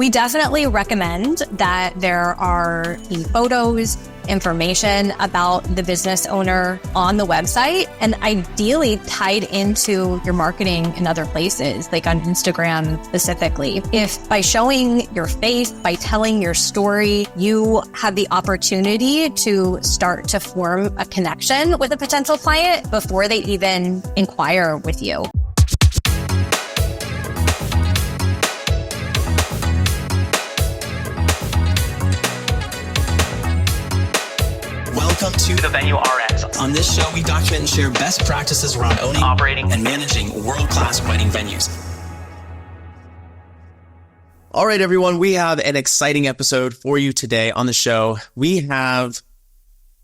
We definitely recommend that there are the photos, information about the business owner on the website, and ideally tied into your marketing in other places, like on Instagram specifically. If by showing your face, by telling your story, you have the opportunity to start to form a connection with a potential client before they even inquire with you. Welcome to the Venue RX. On this show, we document and share best practices around owning, operating, and managing world-class wedding venues. All right, everyone, we have an exciting episode for you today on the show. We have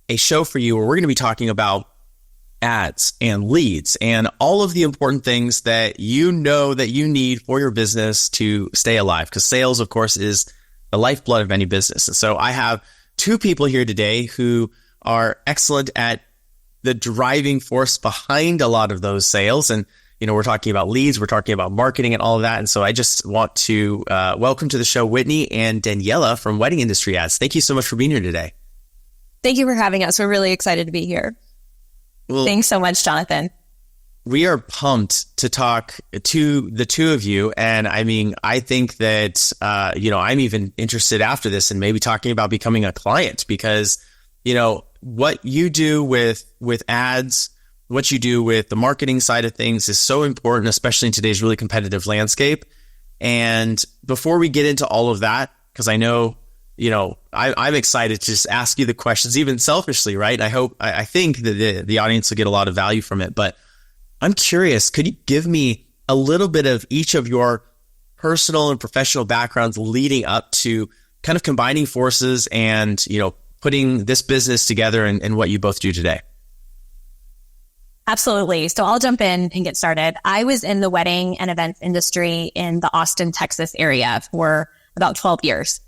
a show for you where we're going to be talking about ads and leads and all of the important things that you know that you need for your business to stay alive, because sales, of course, is the lifeblood of any business. And so I have two people here today who are excellent at the driving force behind a lot of those sales. And, you know, we're talking about leads, we're talking about marketing and all of that. And so I just want to welcome to the show Whitney and Daniela from Wedding Industry Ads. Thank you so much for being here today. Thank you for having us. We're really excited to be here. Well, thanks so much, Jonathan. We are pumped to talk to the two of you. And I mean, I think that, I'm even interested after this and maybe talking about becoming a client, because, you know, what you do with ads, what you do with the marketing side of things is so important, especially in today's really competitive landscape. And before we get into all of that, because I know, I'm excited to just ask you the questions, even selfishly, right? I think that the audience will get a lot of value from it, but I'm curious, could you give me a little bit of each of your personal and professional backgrounds leading up to kind of combining forces and, putting this business together and what you both do today? Absolutely. So I'll jump in and get started. I was in the wedding and events industry in the Austin, Texas area for about 12 years.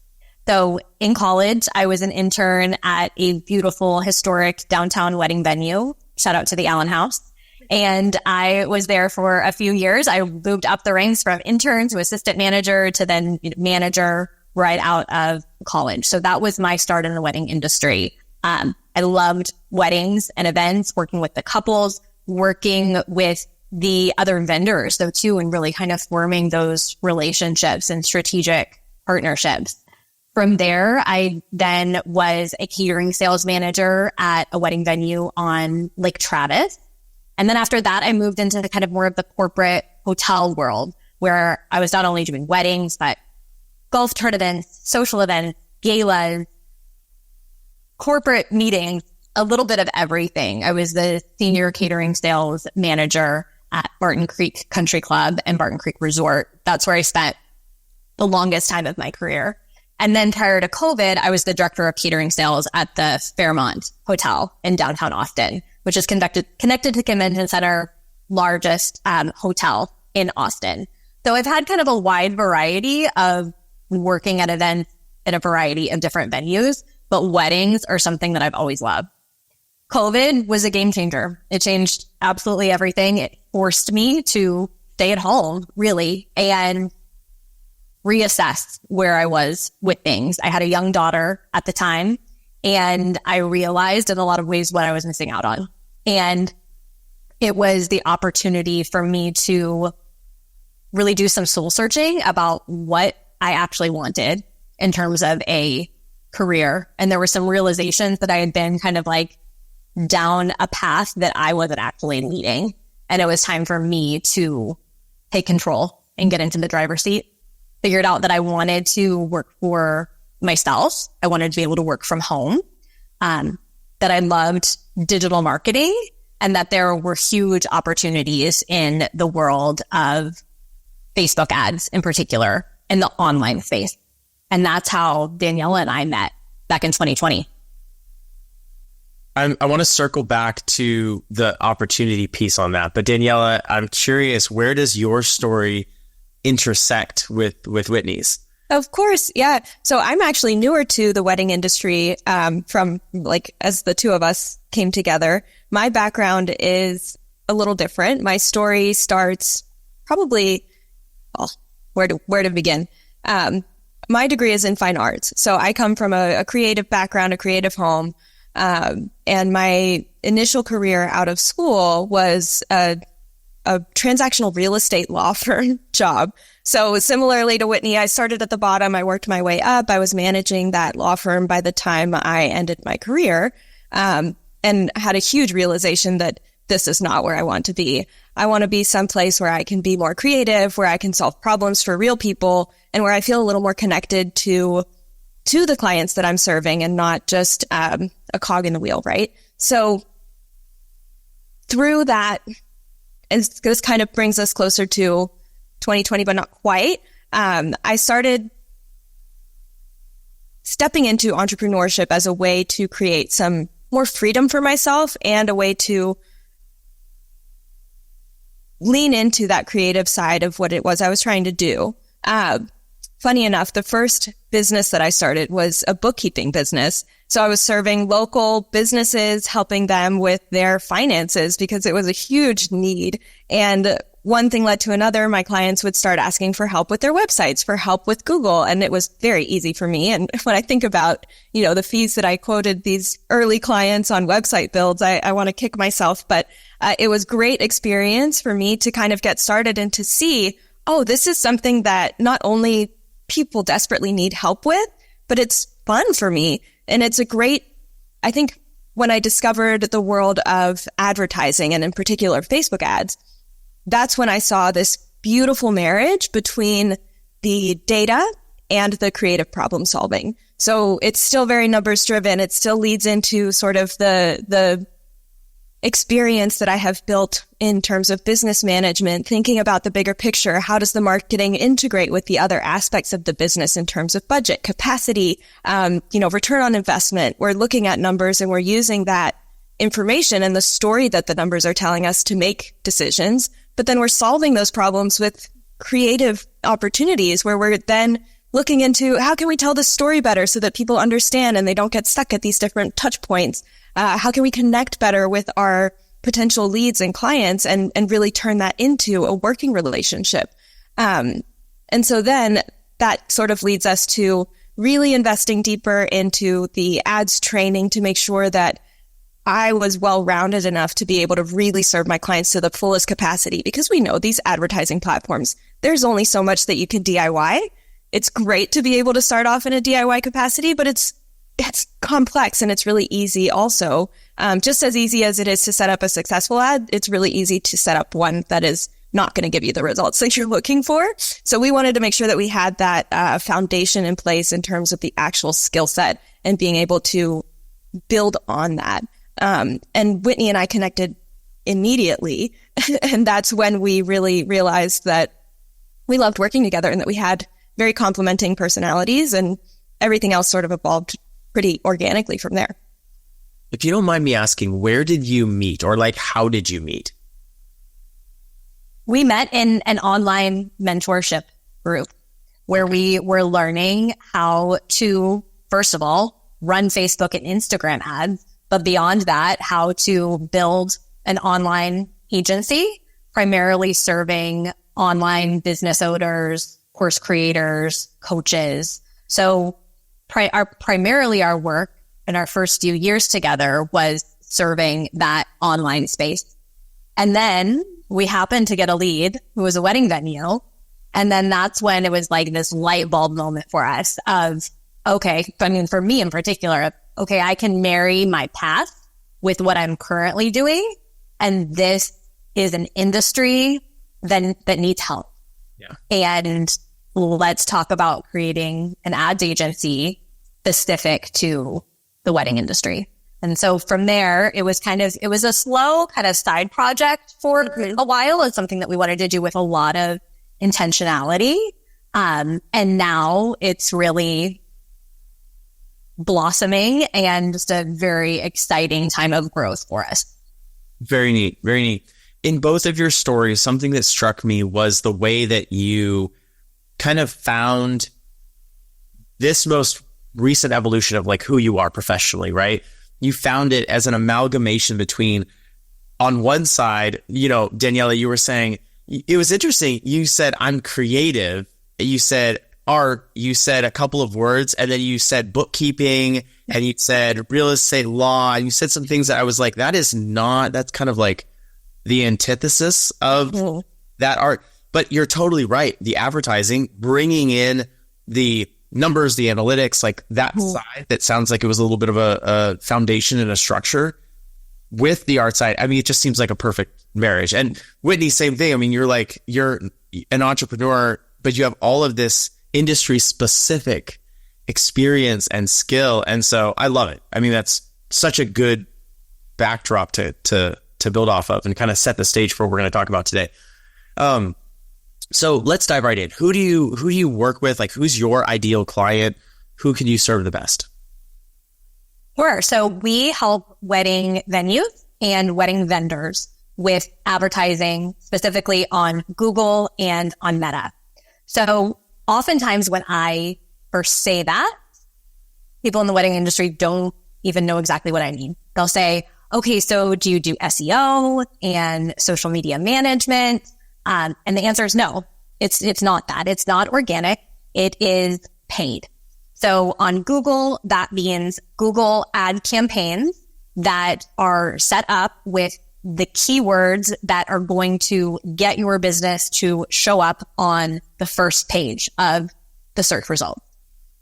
So in college, I was an intern at a beautiful, historic downtown wedding venue. Shout out to the Allen House. And I was there for a few years. I moved up the ranks from intern to assistant manager to then manager right out of college. So that was my start in the wedding industry. I loved weddings and events, working with the couples, working with the other vendors though too, and really kind of forming those relationships and strategic partnerships. From there, I then was a catering sales manager at a wedding venue on Lake Travis. And then after that, I moved into kind of more of the corporate hotel world, where I was not only doing weddings, but golf tournaments, social events, galas, corporate meetings, a little bit of everything. I was the senior catering sales manager at Barton Creek Country Club and Barton Creek Resort. That's where I spent the longest time of my career. And then prior to COVID, I was the director of catering sales at the Fairmont Hotel in downtown Austin, which is connected to Convention Center, largest hotel in Austin. So I've had kind of a wide variety of working at events in a variety of different venues, but weddings are something that I've always loved. COVID was a game changer. It changed absolutely everything. It forced me to stay at home, really, and reassess where I was with things. I had a young daughter at the time, and I realized in a lot of ways what I was missing out on. And it was the opportunity for me to really do some soul searching about what I actually wanted in terms of a career. And there were some realizations that I had been kind of like down a path that I wasn't actually leading. And it was time for me to take control and get into the driver's seat. Figured out that I wanted to work for myself. I wanted to be able to work from home, that I loved digital marketing, and that there were huge opportunities in the world of Facebook ads in particular, in the online space. And that's how Daniela and I met back in 2020. I want to circle back to the opportunity piece on that. But Daniela, I'm curious, where does your story intersect with Whitney's? Of course. Yeah. So I'm actually newer to the wedding industry from as the two of us came together. My background is a little different. My story starts probably, where to begin? My degree is in fine arts. So I come from a creative background, a creative home. And my initial career out of school was a transactional real estate law firm job. So similarly to Whitney, I started at the bottom. I worked my way up. I was managing that law firm by the time I ended my career, and had a huge realization that this is not where I want to be. I want to be someplace where I can be more creative, where I can solve problems for real people, and where I feel a little more connected to the clients that I'm serving and not just a cog in the wheel, right? So through that, and this kind of brings us closer to 2020, but not quite, I started stepping into entrepreneurship as a way to create some more freedom for myself and a way to lean into that creative side of what it was I was trying to do. Funny enough, the first business that I started was a bookkeeping business. So I was serving local businesses, helping them with their finances because it was a huge need. And one thing led to another. My clients would start asking for help with their websites, for help with Google. And it was very easy for me. And when I think about, the fees that I quoted these early clients on website builds, I want to kick myself. But it was great experience for me to kind of get started and to see, oh, this is something that not only people desperately need help with, but it's fun for me. And it's I think when I discovered the world of advertising and in particular Facebook ads, that's when I saw this beautiful marriage between the data and the creative problem solving. So it's still very numbers driven. It still leads into sort of the experience that I have built in terms of business management, thinking about the bigger picture. How does the marketing integrate with the other aspects of the business in terms of budget, capacity, return on investment? We're looking at numbers and we're using that information and the story that the numbers are telling us to make decisions. But then we're solving those problems with creative opportunities where we're then looking into how can we tell this story better so that people understand and they don't get stuck at these different touch points. How can we connect better with our potential leads and clients and really turn that into a working relationship? And so then that sort of leads us to really investing deeper into the ads training to make sure that I was well-rounded enough to be able to really serve my clients to the fullest capacity, because we know these advertising platforms, there's only so much that you can DIY. It's great to be able to start off in a DIY capacity, but it's complex and it's really easy also. Just as easy as it is to set up a successful ad, it's really easy to set up one that is not going to give you the results that you're looking for. So we wanted to make sure that we had that foundation in place in terms of the actual skill set and being able to build on that. And Whitney and I connected immediately. And that's when we really realized that we loved working together and that we had very complementing personalities, and everything else sort of evolved pretty organically from there. If you don't mind me asking, where did you meet, or how did you meet? We met in an online mentorship group where we were learning how to, first of all, run Facebook and Instagram ads, but beyond that, how to build an online agency, primarily serving online business owners, course creators, coaches. So primarily our work in our first few years together was serving that online space. And then we happened to get a lead who was a wedding venue. And then that's when it was like this light bulb moment for us of, okay, for me in particular, okay, I can marry my path with what I'm currently doing. And this is an industry that needs help. Yeah. And let's talk about creating an ads agency specific to the wedding industry. And so from there, it was a slow kind of side project for a while. It's something that we wanted to do with a lot of intentionality. And now it's really blossoming and just a very exciting time of growth for us. Very neat. Very neat. In both of your stories, something that struck me was the way that you kind of found this most recent evolution of who you are professionally, right? You found it as an amalgamation between, on one side, Daniela, you were saying, it was interesting. You said, I'm creative. You said, art, you said a couple of words, and then you said bookkeeping, and you said real estate law, and you said some things that I was like, that's kind of like the antithesis of that art. But you're totally right. The advertising, bringing in the numbers, the analytics, like that side, that sounds like it was a little bit of a foundation and a structure with the art side. I mean, it just seems like a perfect marriage. And Whitney, same thing. I mean, you're an entrepreneur, but you have all of this industry specific experience and skill. And so I love it. I mean, that's such a good backdrop to build off of and kind of set the stage for what we're going to talk about today. So let's dive right in. Who do you work with? Like, who's your ideal client? Who can you serve the best? Sure. So we help wedding venues and wedding vendors with advertising, specifically on Google and on Meta. So oftentimes when I first say that, people in the wedding industry don't even know exactly what I mean. They'll say, okay, so do you do SEO and social media management? And the answer is no, it's not that. It's not organic. It is paid. So on Google, that means Google ad campaigns that are set up with the keywords that are going to get your business to show up on the first page of the search results.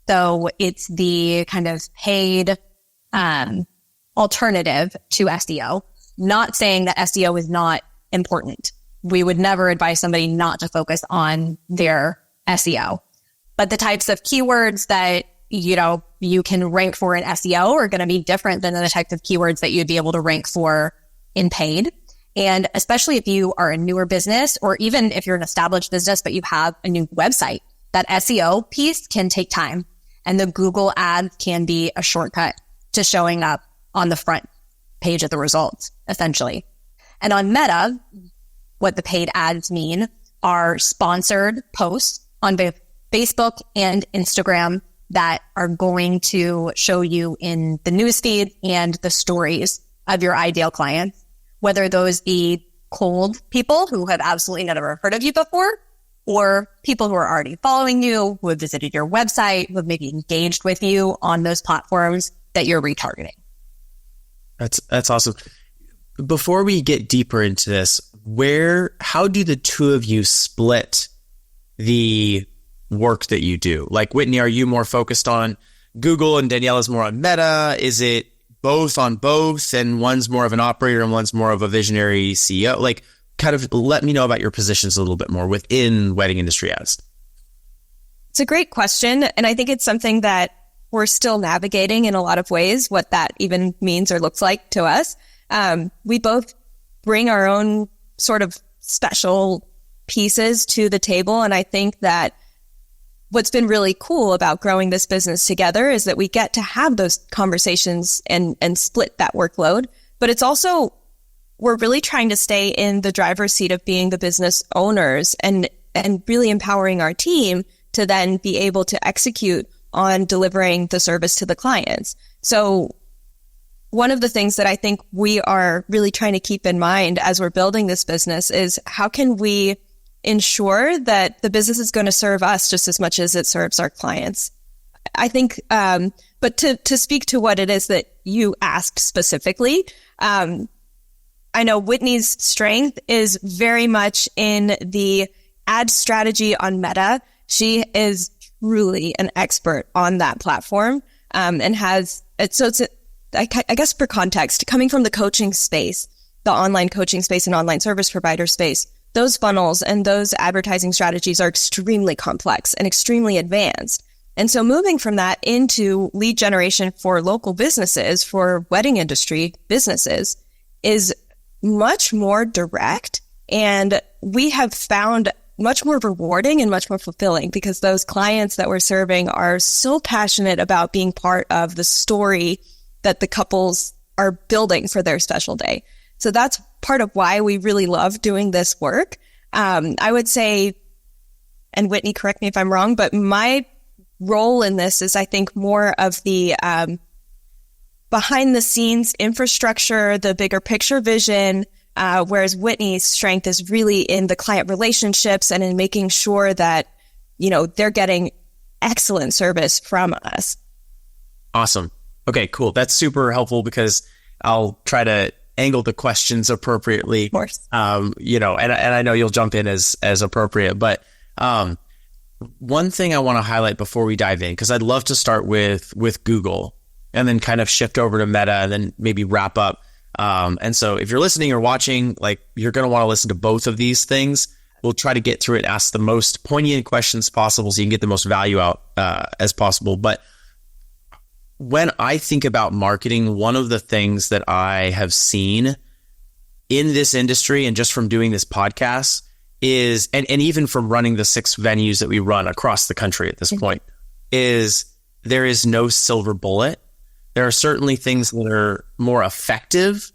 So it's the kind of paid alternative to SEO. Not saying that SEO is not important. We would never advise somebody not to focus on their SEO. But the types of keywords that, you can rank for in SEO are going to be different than the types of keywords that you'd be able to rank for in paid. And especially if you are a newer business, or even if you're an established business, but you have a new website, that SEO piece can take time. And the Google ads can be a shortcut to showing up on the front page of the results, essentially. And on Meta, what the paid ads mean are sponsored posts on both Facebook and Instagram that are going to show you in the newsfeed and the stories of your ideal clients, whether those be cold people who have absolutely never heard of you before, or people who are already following you, who have visited your website, who have maybe engaged with you on those platforms that you're retargeting. That's awesome. Before we get deeper into this, how do the two of you split the work that you do? Like, Whitney, are you more focused on Google and Daniela's more on Meta? Is it both on both, and one's more of an operator and one's more of a visionary CEO? Like, kind of let me know about your positions a little bit more within wedding industry ads. It's a great question. And I think it's something that we're still navigating in a lot of ways, what that even means or looks like to us. We both bring our own sort of special pieces to the table. And I think that what's been really cool about growing this business together is that we get to have those conversations and split that workload. But it's also, we're really trying to stay in the driver's seat of being the business owners and really empowering our team to then be able to execute on delivering the service to the clients. So one of the things that I think we are really trying to keep in mind as we're building this business is how can we ensure that the business is going to serve us just as much as it serves our clients. I think, but to speak to what it is that you asked specifically, I know Whitney's strength is very much in the ad strategy on Meta. She is truly an expert on that platform, and has, so it's, I guess for context, coming from the coaching space, the online coaching space and online service provider space, those funnels and those advertising strategies are extremely complex and extremely advanced. And so moving from that into lead generation for local businesses, for wedding industry businesses, is much more direct. And we have found much more rewarding and much more fulfilling because those clients that we're serving are so passionate about being part of the story that the couples are building for their special day. So that's part of why we really love doing this work. I would say, and Whitney, correct me if I'm wrong, but my role in this is, I think, more of the behind the scenes infrastructure, the bigger picture vision, whereas Whitney's strength is really in the client relationships and in making sure that, they're getting excellent service from us. Awesome. Okay, cool. That's super helpful because I'll try to angle the questions appropriately. Of course. And I know you'll jump in as appropriate, but one thing I want to highlight before we dive in, because I'd love to start with Google and then kind of shift over to Meta and then maybe wrap up. And so if you're listening or watching, like, you're going to want to listen to both of these things. We'll try to get through it, ask the most poignant questions possible so you can get the most value out as possible. But when I think about marketing, one of the things that I have seen in this industry and just from doing this podcast is, and even from running the 6 venues that we run across the country at this point, is there is no silver bullet. There are certainly things that are more effective,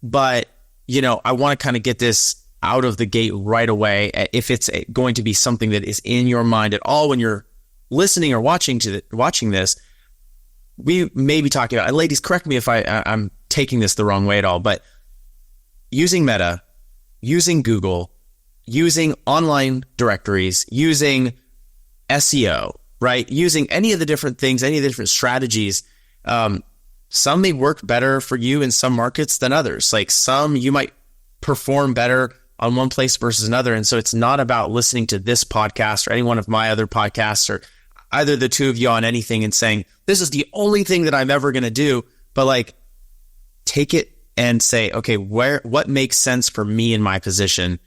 but, I want to kind of get this out of the gate right away. If it's going to be something that is in your mind at all when you're listening or watching this, we may be talking about, and ladies, correct me if I'm taking this the wrong way at all, but using Meta, using Google, using online directories, using SEO, right? Using any of the different things, any of the different strategies. Some may work better for you in some markets than others. Like some you might perform better on one place versus another. And so it's not about listening to this podcast or any one of my other podcasts or either the two of you on anything and saying, this is the only thing that I'm ever going to do. But like, take it and say, okay, what makes sense for me in my position?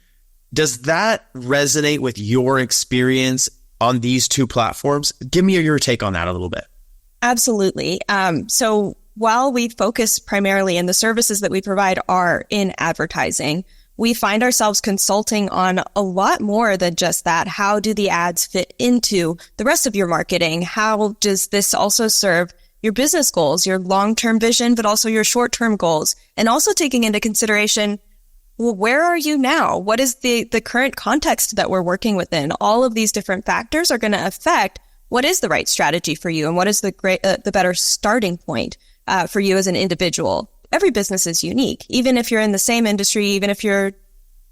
Does that resonate with your experience on these 2 platforms? Give me your take on that a little bit. Absolutely. So while we focus primarily and the services that we provide are in advertising, we find ourselves consulting on a lot more than just that. How do the ads fit into the rest of your marketing? How does this also serve your business goals, your long-term vision, but also your short-term goals? And also taking into consideration, well, where are you now? What is the current context that we're working within? All of these different factors are going to affect what is the right strategy for you and what is the better starting point for you as an individual. Every business is unique. Even if you're in the same industry, even if you're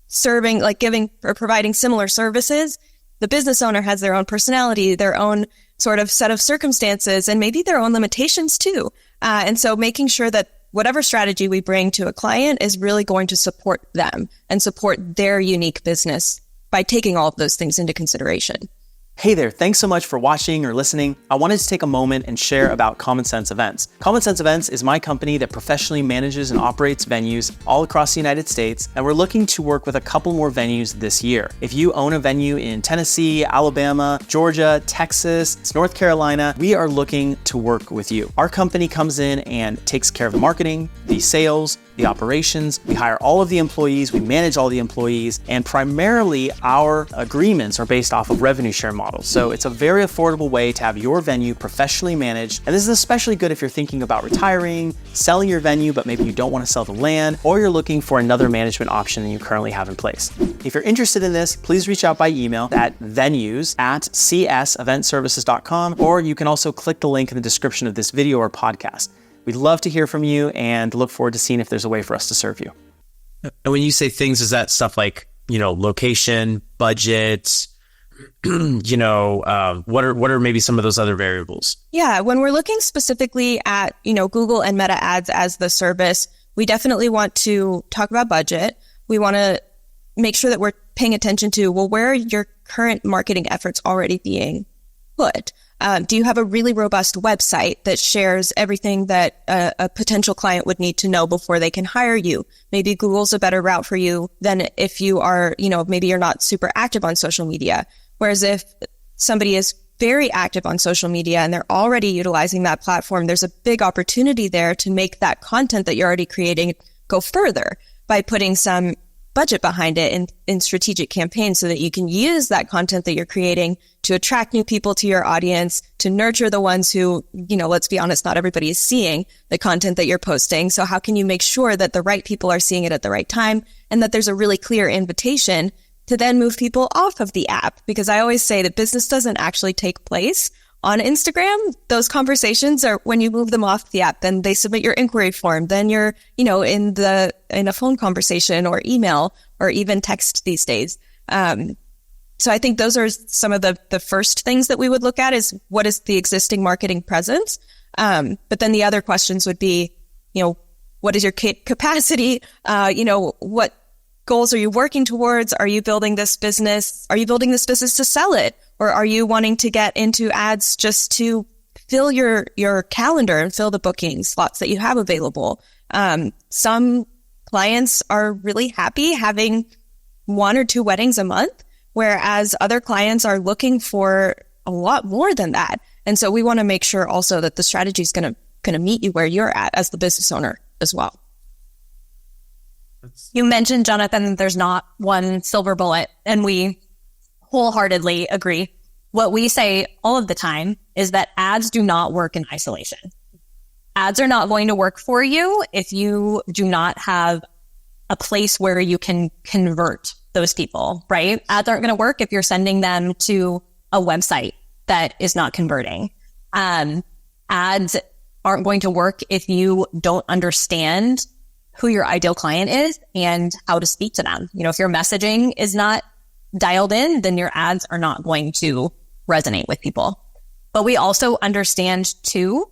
serving, like giving or providing similar services, the business owner has their own personality, their own sort of set of circumstances, and maybe their own limitations too. And so making sure that whatever strategy we bring to a client is really going to support them and support their unique business by taking all of those things into consideration. Hey there, thanks so much for watching or listening. I wanted to take a moment and share about Common Sense Events. Common Sense Events is my company that professionally manages and operates venues all across the United States, and we're looking to work with a couple more venues this year. If you own a venue in Tennessee, Alabama, Georgia, Texas, North Carolina, we are looking to work with you. Our company comes in and takes care of the marketing, the sales, the operations. We hire all of the employees, we manage all the employees, and primarily our agreements are based off of revenue share models. So it's a very affordable way to have your venue professionally managed. And this is especially good if you're thinking about retiring, selling your venue, but maybe you don't want to sell the land, or you're looking for another management option than you currently have in place. If you're interested in this, please reach out by email at venues@cseventservices.com, or you can also click the link in the description of this video or podcast. We'd love to hear from you and look forward to seeing if there's a way for us to serve you. And when you say things, is that stuff like, location, budget, what are maybe some of those other variables? Yeah, when we're looking specifically at, Google and Meta ads as the service, we definitely want to talk about budget. We want to make sure that we're paying attention to, where are your current marketing efforts already being put? Do you have a really robust website that shares everything that a potential client would need to know before they can hire you? Maybe Google's a better route for you than if you are, maybe you're not super active on social media. Whereas if somebody is very active on social media and they're already utilizing that platform, there's a big opportunity there to make that content that you're already creating go further by putting some budget behind it in strategic campaigns so that you can use that content that you're creating to attract new people to your audience, to nurture the ones who, let's be honest, not everybody is seeing the content that you're posting. So how can you make sure that the right people are seeing it at the right time and that there's a really clear invitation to then move people off of the app? Because I always say that business doesn't actually take place on Instagram. Those conversations are when you move them off the app, then they submit your inquiry form. Then you're, in a phone conversation or email or even text these days. So I think those are some of the first things that we would look at is what is the existing marketing presence? But then the other questions would be, what is your capacity? What goals are you working towards? Are you building this business? Are you building this business to sell it? Or are you wanting to get into ads just to fill your calendar and fill the booking slots that you have available? Some clients are really happy having 1 or 2 weddings a month, whereas other clients are looking for a lot more than that. And so we want to make sure also that the strategy is going to meet you where you're at as the business owner as well. You mentioned, Jonathan, that there's not one silver bullet, and we wholeheartedly agree. What we say all of the time is that ads do not work in isolation. Ads are not going to work for you if you do not have a place where you can convert those people, right? Ads aren't going to work if you're sending them to a website that is not converting. Ads aren't going to work if you don't understand who your ideal client is and how to speak to them. If your messaging is not dialed in, then your ads are not going to resonate with people. But we also understand too,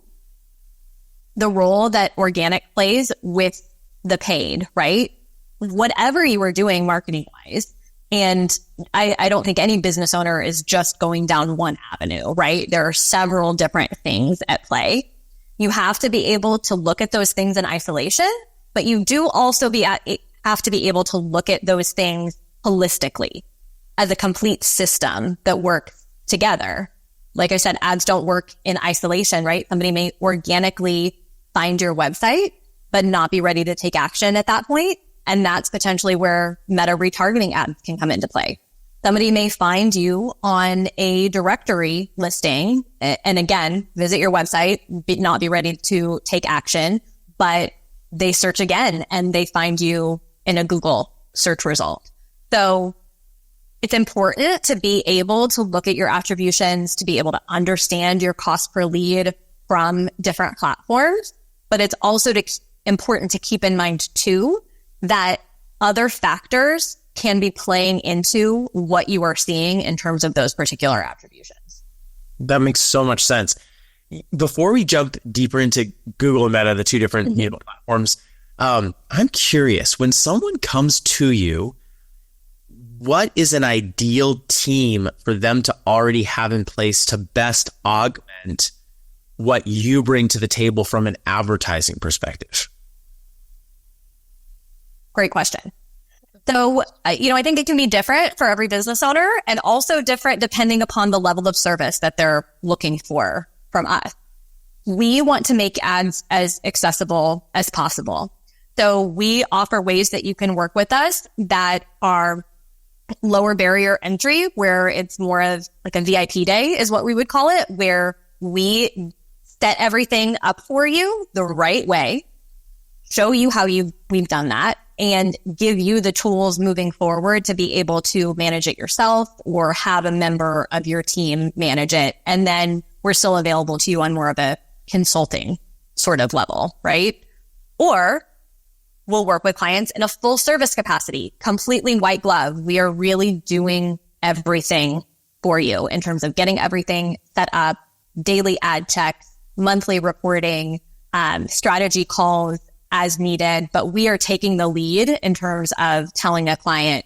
the role that organic plays with the paid, right? Whatever you are doing marketing wise. And I don't think any business owner is just going down one avenue, right? There are several different things at play. You have to be able to look at those things in isolation, but you do also have to be able to look at those things holistically as a complete system that works together. Like I said, ads don't work in isolation, right? Somebody may organically find your website, but not be ready to take action at that point. And that's potentially where meta retargeting ads can come into play. Somebody may find you on a directory listing and again, visit your website, not be ready to take action, but they search again and they find you in a Google search result. So it's important to be able to look at your attributions, to be able to understand your cost per lead from different platforms. But it's also important to keep in mind too, that other factors can be playing into what you are seeing in terms of those particular attributions. That makes so much sense. Before we jump deeper into Google and Meta, the two different platforms, I'm curious, when someone comes to you, what is an ideal team for them to already have in place to best augment what you bring to the table from an advertising perspective? Great question. So, I think it can be different for every business owner and also different depending upon the level of service that they're looking for from us. We want to make ads as accessible as possible. So we offer ways that you can work with us that are lower barrier entry, where it's more of like a VIP day is what we would call it, where we set everything up for you the right way, show you how we've done that, and give you the tools moving forward to be able to manage it yourself or have a member of your team manage it. And then we're still available to you on more of a consulting sort of level, right? Or we'll work with clients in a full service capacity, completely white glove. We are really doing everything for you in terms of getting everything set up, daily ad checks, monthly reporting, strategy calls as needed. But we are taking the lead in terms of telling a client,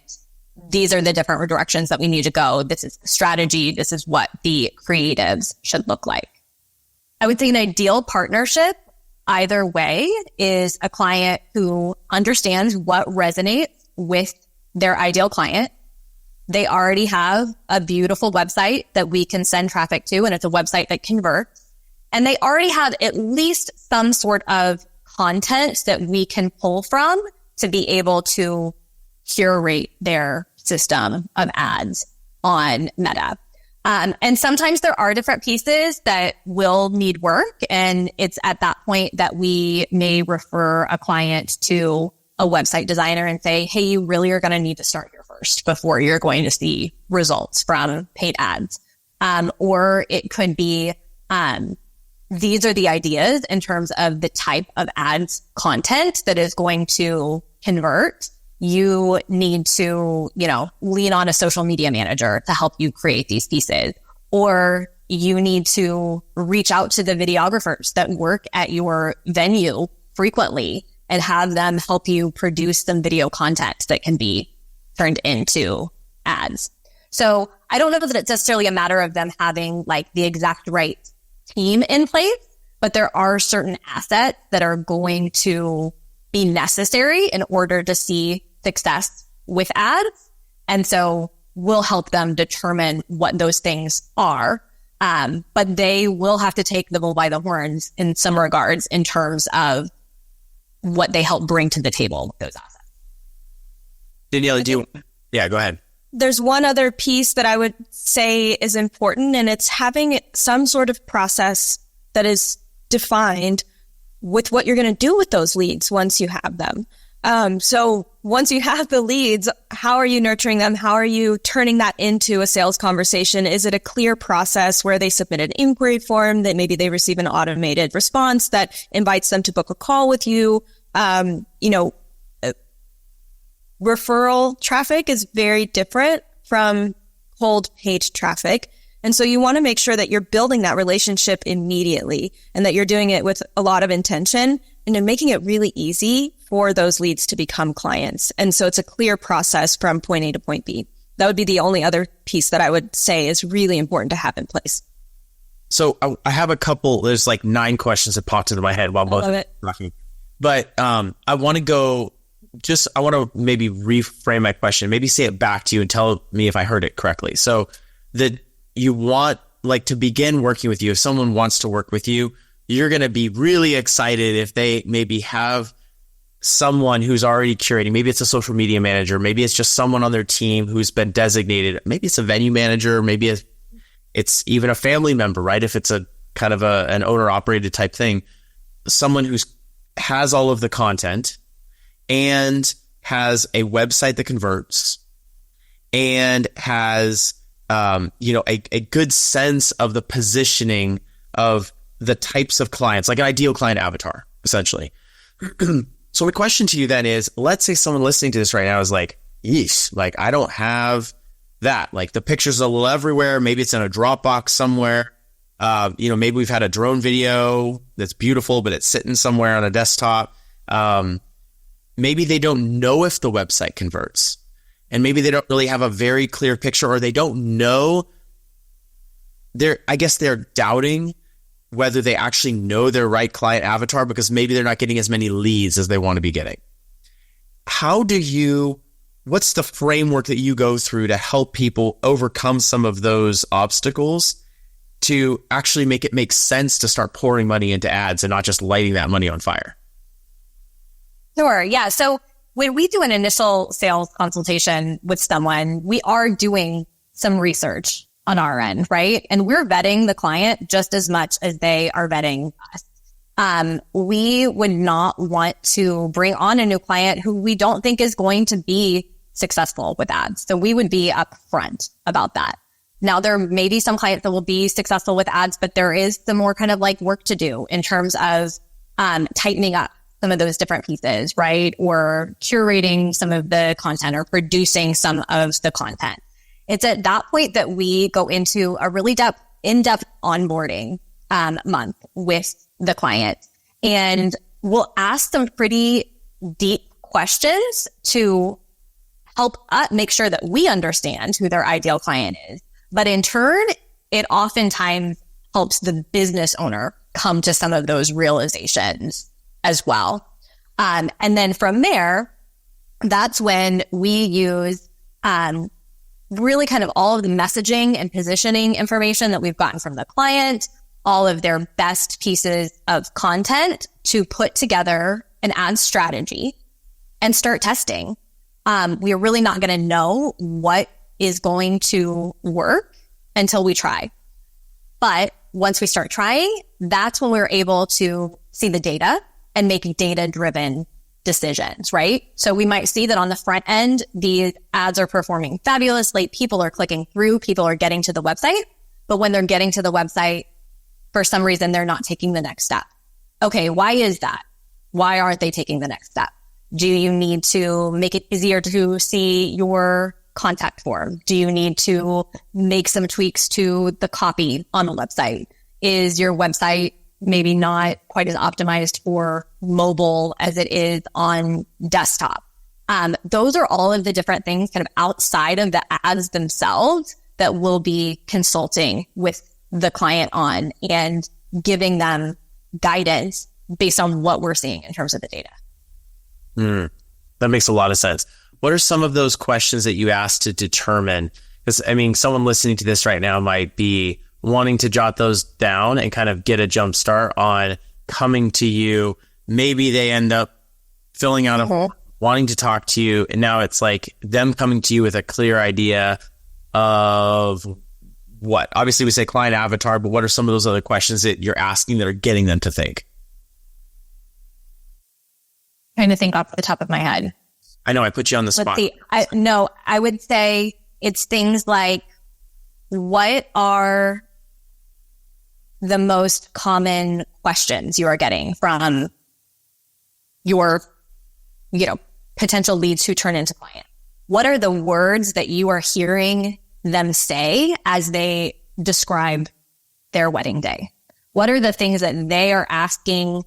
these are the different directions that we need to go. This is the strategy. This is what the creatives should look like. I would say an ideal partnership either way is a client who understands what resonates with their ideal client. They already have a beautiful website that we can send traffic to, and it's a website that converts. And they already have at least some sort of content that we can pull from to be able to curate their system of ads on Meta. And sometimes there are different pieces that will need work. And it's at that point that we may refer a client to a website designer and say, hey, you really are going to need to start here first before you're going to see results from paid ads. Or it could be, these are the ideas in terms of the type of ads content that is going to convert. you need to, lean on a social media manager to help you create these pieces, or you need to reach out to the videographers that work at your venue frequently and have them help you produce some video content that can be turned into ads. So I don't know that it's necessarily a matter of them having like the exact right team in place, but there are certain assets that are going to be necessary in order to see success with ads. And so we'll help them determine what those things are. But they will have to take the bull by the horns in some regards in terms of what they help bring to the table with those assets. Daniela, go ahead. There's one other piece that I would say is important, and it's having some sort of process that is defined with what you're going to do with those leads once you have them. So once you have the leads, how are you nurturing them? How are you turning that into a sales conversation? Is it a clear process where they submit an inquiry form that maybe they receive an automated response that invites them to book a call with you? Referral traffic is very different from cold page traffic. And so you want to make sure that you're building that relationship immediately and that you're doing it with a lot of intention and then making it really easy for those leads to become clients. And so it's a clear process from point A to point B. That would be the only other piece that I would say is really important to have in place. So I have a couple, there's like 9 questions that popped into my head while both talking. But I want to maybe reframe my question, maybe say it back to you and tell me if I heard it correctly. So that you want, like, to begin working with you, if someone wants to work with you, you're going to be really excited if they maybe have someone who's already curating. Maybe it's a social media manager. Maybe it's just someone on their team who's been designated. Maybe it's a venue manager. Maybe it's even a family member, right? If it's a kind of an owner operated type thing, someone who's has all of the content and has a website that converts and has, a good sense of the positioning of the types of clients, like an ideal client avatar, essentially. So my question to you then is, let's say someone listening to this right now is like, yeesh, like I don't have that. Like the pictures are a little everywhere. Maybe it's in a Dropbox somewhere. Maybe we've had a drone video that's beautiful, but it's sitting somewhere on a desktop. Maybe they don't know if the website converts, and maybe they don't really have a very clear picture, or they don't know. They're doubting whether they actually know their right client avatar because maybe they're not getting as many leads as they want to be getting. What's the framework that you go through to help people overcome some of those obstacles to actually make it make sense to start pouring money into ads and not just lighting that money on fire? Sure. Yeah. So when we do an initial sales consultation with someone, we are doing some research on our end, right? And we're vetting the client just as much as they are vetting us. We would not want to bring on a new client who we don't think is going to be successful with ads. So we would be upfront about that. Now, there may be some clients that will be successful with ads, but there is some more kind of like work to do in terms of tightening up some of those different pieces, right? Or curating some of the content or producing some of the content. It's at that point that we go into a really in-depth onboarding month with the client. And we'll ask some pretty deep questions to help us make sure that we understand who their ideal client is. But in turn, it oftentimes helps the business owner come to some of those realizations as well. And then from there, that's when we use really kind of all of the messaging and positioning information that we've gotten from the client, all of their best pieces of content to put together an ad strategy and start testing. We are really not going to know what is going to work until we try. But once we start trying, that's when we're able to see the data and make data-driven decisions, right? So we might see that on the front end, the ads are performing fabulously. People are clicking through, people are getting to the website. But when they're getting to the website, for some reason, they're not taking the next step. Okay, why is that? Why aren't they taking the next step? Do you need to make it easier to see your contact form? Do you need to make some tweaks to the copy on the website? Is your website maybe not quite as optimized for mobile as it is on desktop? Those are all of the different things kind of outside of the ads themselves that we'll be consulting with the client on and giving them guidance based on what we're seeing in terms of the data. That makes a lot of sense. What are some of those questions that you ask to determine? Because I mean, someone listening to this right now might be wanting to jot those down and kind of get a jump start on coming to you. Maybe they end up filling out a wanting to talk to you. And now it's like them coming to you with a clear idea of what? Obviously we say client avatar, but what are some of those other questions that you're asking that are getting them to think? Trying to think off the top of my head. I know I put you on the spot. Let's see. I would say it's things like, what are the most common questions you are getting from your, potential leads who turn into clients? What are the words that you are hearing them say as they describe their wedding day? What are the things that they are asking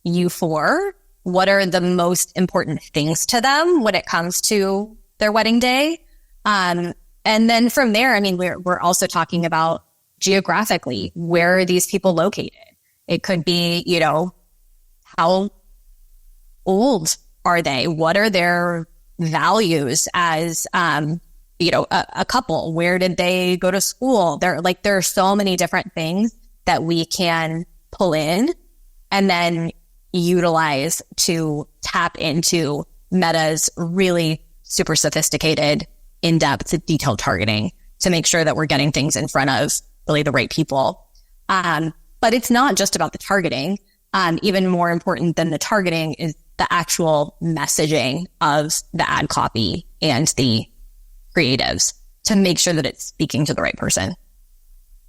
you for? What are the most important things to them when it comes to their wedding day? And then from there, I mean, we're also talking about geographically, where are these people located? It could be, how old are they? What are their values as, a couple? Where did they go to school? There are so many different things that we can pull in and then utilize to tap into Meta's really super sophisticated, in-depth, detailed targeting to make sure that we're getting things in front of really the right people. But it's not just about the targeting. Even more important than the targeting is the actual messaging of the ad copy and the creatives to make sure that it's speaking to the right person.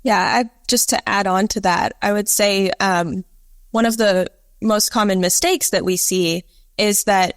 Yeah, just to add on to that, I would say one of the most common mistakes that we see is that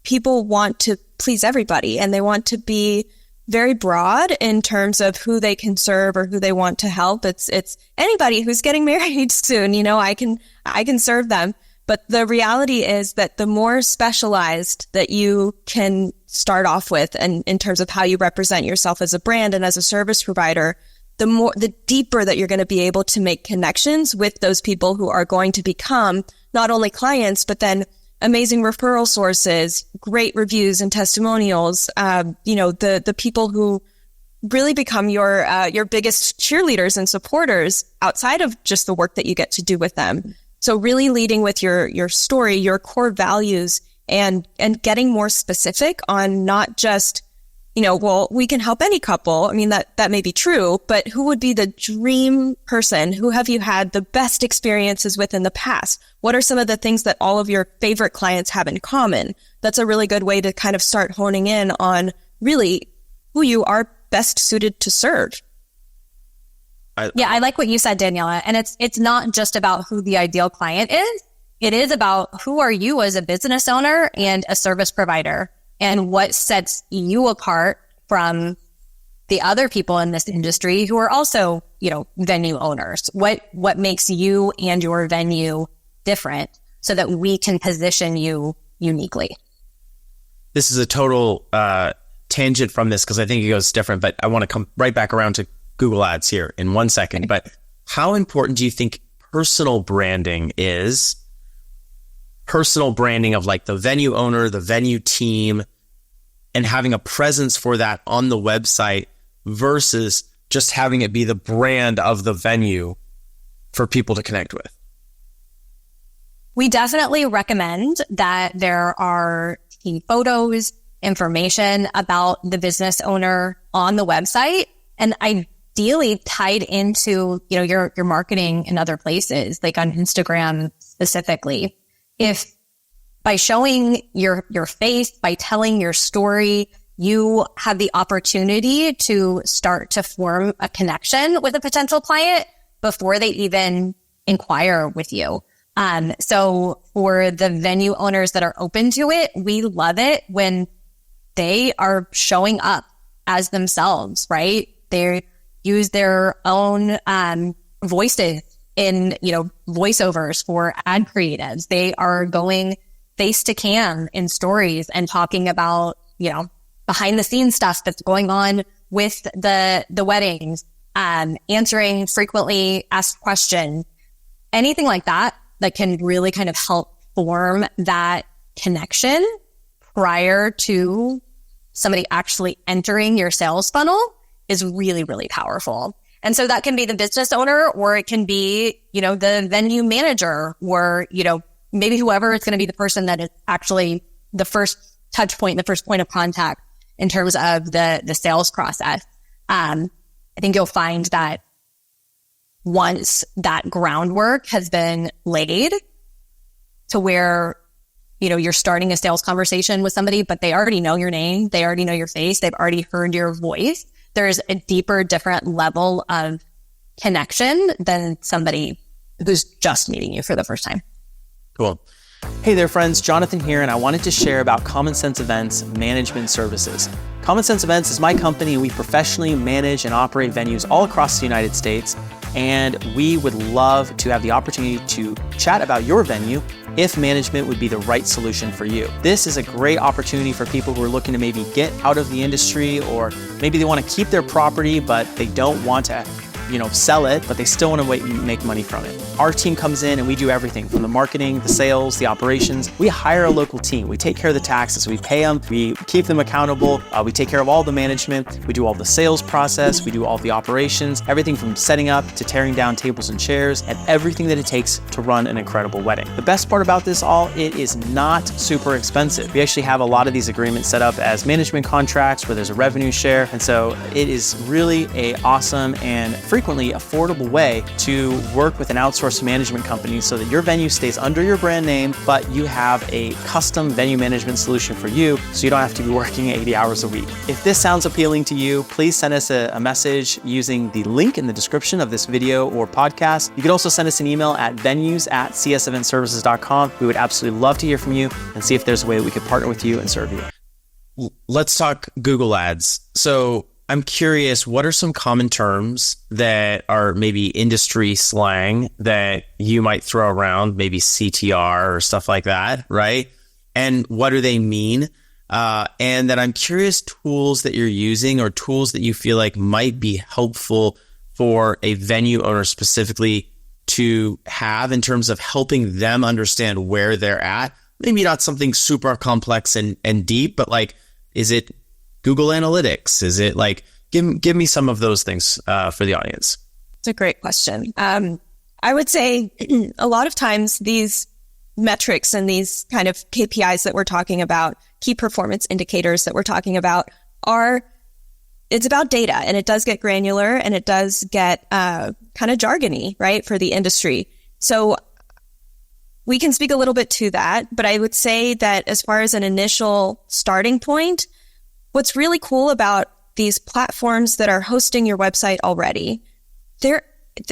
people want to please everybody and they want to be very broad in terms of who they can serve or who they want to help. It's anybody who's getting married soon, I can serve them. But the reality is that the more specialized that you can start off with, and in terms of how you represent yourself as a brand and as a service provider, the deeper that you're going to be able to make connections with those people who are going to become not only clients, but then amazing referral sources, great reviews and testimonials, the people who really become your biggest cheerleaders and supporters outside of just the work that you get to do with them. So really leading with your story, your core values, and getting more specific on not just, we can help any couple. I mean, that may be true, but who would be the dream person? Who have you had the best experiences with in the past? What are some of the things that all of your favorite clients have in common? That's a really good way to kind of start honing in on really who you are best suited to serve. I like what you said, Daniela. And it's not just about who the ideal client is. It is about who are you as a business owner and a service provider, and what sets you apart from the other people in this industry who are also, venue owners. What makes you and your venue different so that we can position you uniquely? This is a total tangent from this because I think it goes different, but I want to come right back around to Google Ads here in 1 second. But how important do you think personal branding is? Personal branding of like the venue owner, the venue team, and having a presence for that on the website versus just having it be the brand of the venue for people to connect with? We definitely recommend that there are team photos, information about the business owner on the website, and ideally tied into, your marketing in other places, like on Instagram specifically. If by showing your face, by telling your story, you have the opportunity to start to form a connection with a potential client before they even inquire with you. So for the venue owners that are open to it, we love it when they are showing up as themselves, right? They use their own voices in, voiceovers for ad creatives. They are going face to cam in stories and talking about, behind the scenes stuff that's going on with the weddings, answering frequently asked questions, anything like that can really kind of help form that connection prior to somebody actually entering your sales funnel is really, really powerful. And so that can be the business owner, or it can be, the venue manager, or, maybe whoever is going to be the person that is actually the first touch point, the first point of contact in terms of the sales process. I think you'll find that once that groundwork has been laid to where, you're starting a sales conversation with somebody, but they already know your name, they already know your face, they've already heard your voice, there's a deeper, different level of connection than somebody who's just meeting you for the first time. Cool. Hey there, friends. Jonathan here, and I wanted to share about Common Sense Events Management Services. Common Sense Events is my company. We professionally manage and operate venues all across the United States, and we would love to have the opportunity to chat about your venue if management would be the right solution for you. This is a great opportunity for people who are looking to maybe get out of the industry, or maybe they want to keep their property, but they don't want to sell it, but they still want to make money from it. Our team comes in and we do everything from the marketing, the sales, the operations. We hire a local team. We take care of the taxes. We pay them. We keep them accountable. We take care of all the management. We do all the sales process. We do all the operations, everything from setting up to tearing down tables and chairs, and everything that it takes to run an incredible wedding. The best part about this all, it is not super expensive. We actually have a lot of these agreements set up as management contracts where there's a revenue share. And so it is really a awesome and frequently affordable way to work with an outsourced management company so that your venue stays under your brand name, but you have a custom venue management solution for you so you don't have to be working 80 hours a week. If this sounds appealing to you, please send us a message using the link in the description of this video or podcast. You could also send us an email at venues@cseventservices.com. We would absolutely love to hear from you and see if there's a way that we could partner with you and serve you. Let's talk Google Ads. So I'm curious, what are some common terms that are maybe industry slang that you might throw around, maybe CTR or stuff like that, right? And what do they mean? And then I'm curious, tools that you're using or tools that you feel like might be helpful for a venue owner specifically to have in terms of helping them understand where they're at. Maybe not something super complex and deep, but is it Google Analytics? Is it give me some of those things for the audience? It's a great question. I would say a lot of times these metrics and these kind of KPIs that we're talking about, key performance indicators that we're talking about, it's about data, and it does get granular and it does get kind of jargony, right, for the industry. So we can speak a little bit to that, but I would say that as far as an initial starting point, what's really cool about these platforms that are hosting your website already, the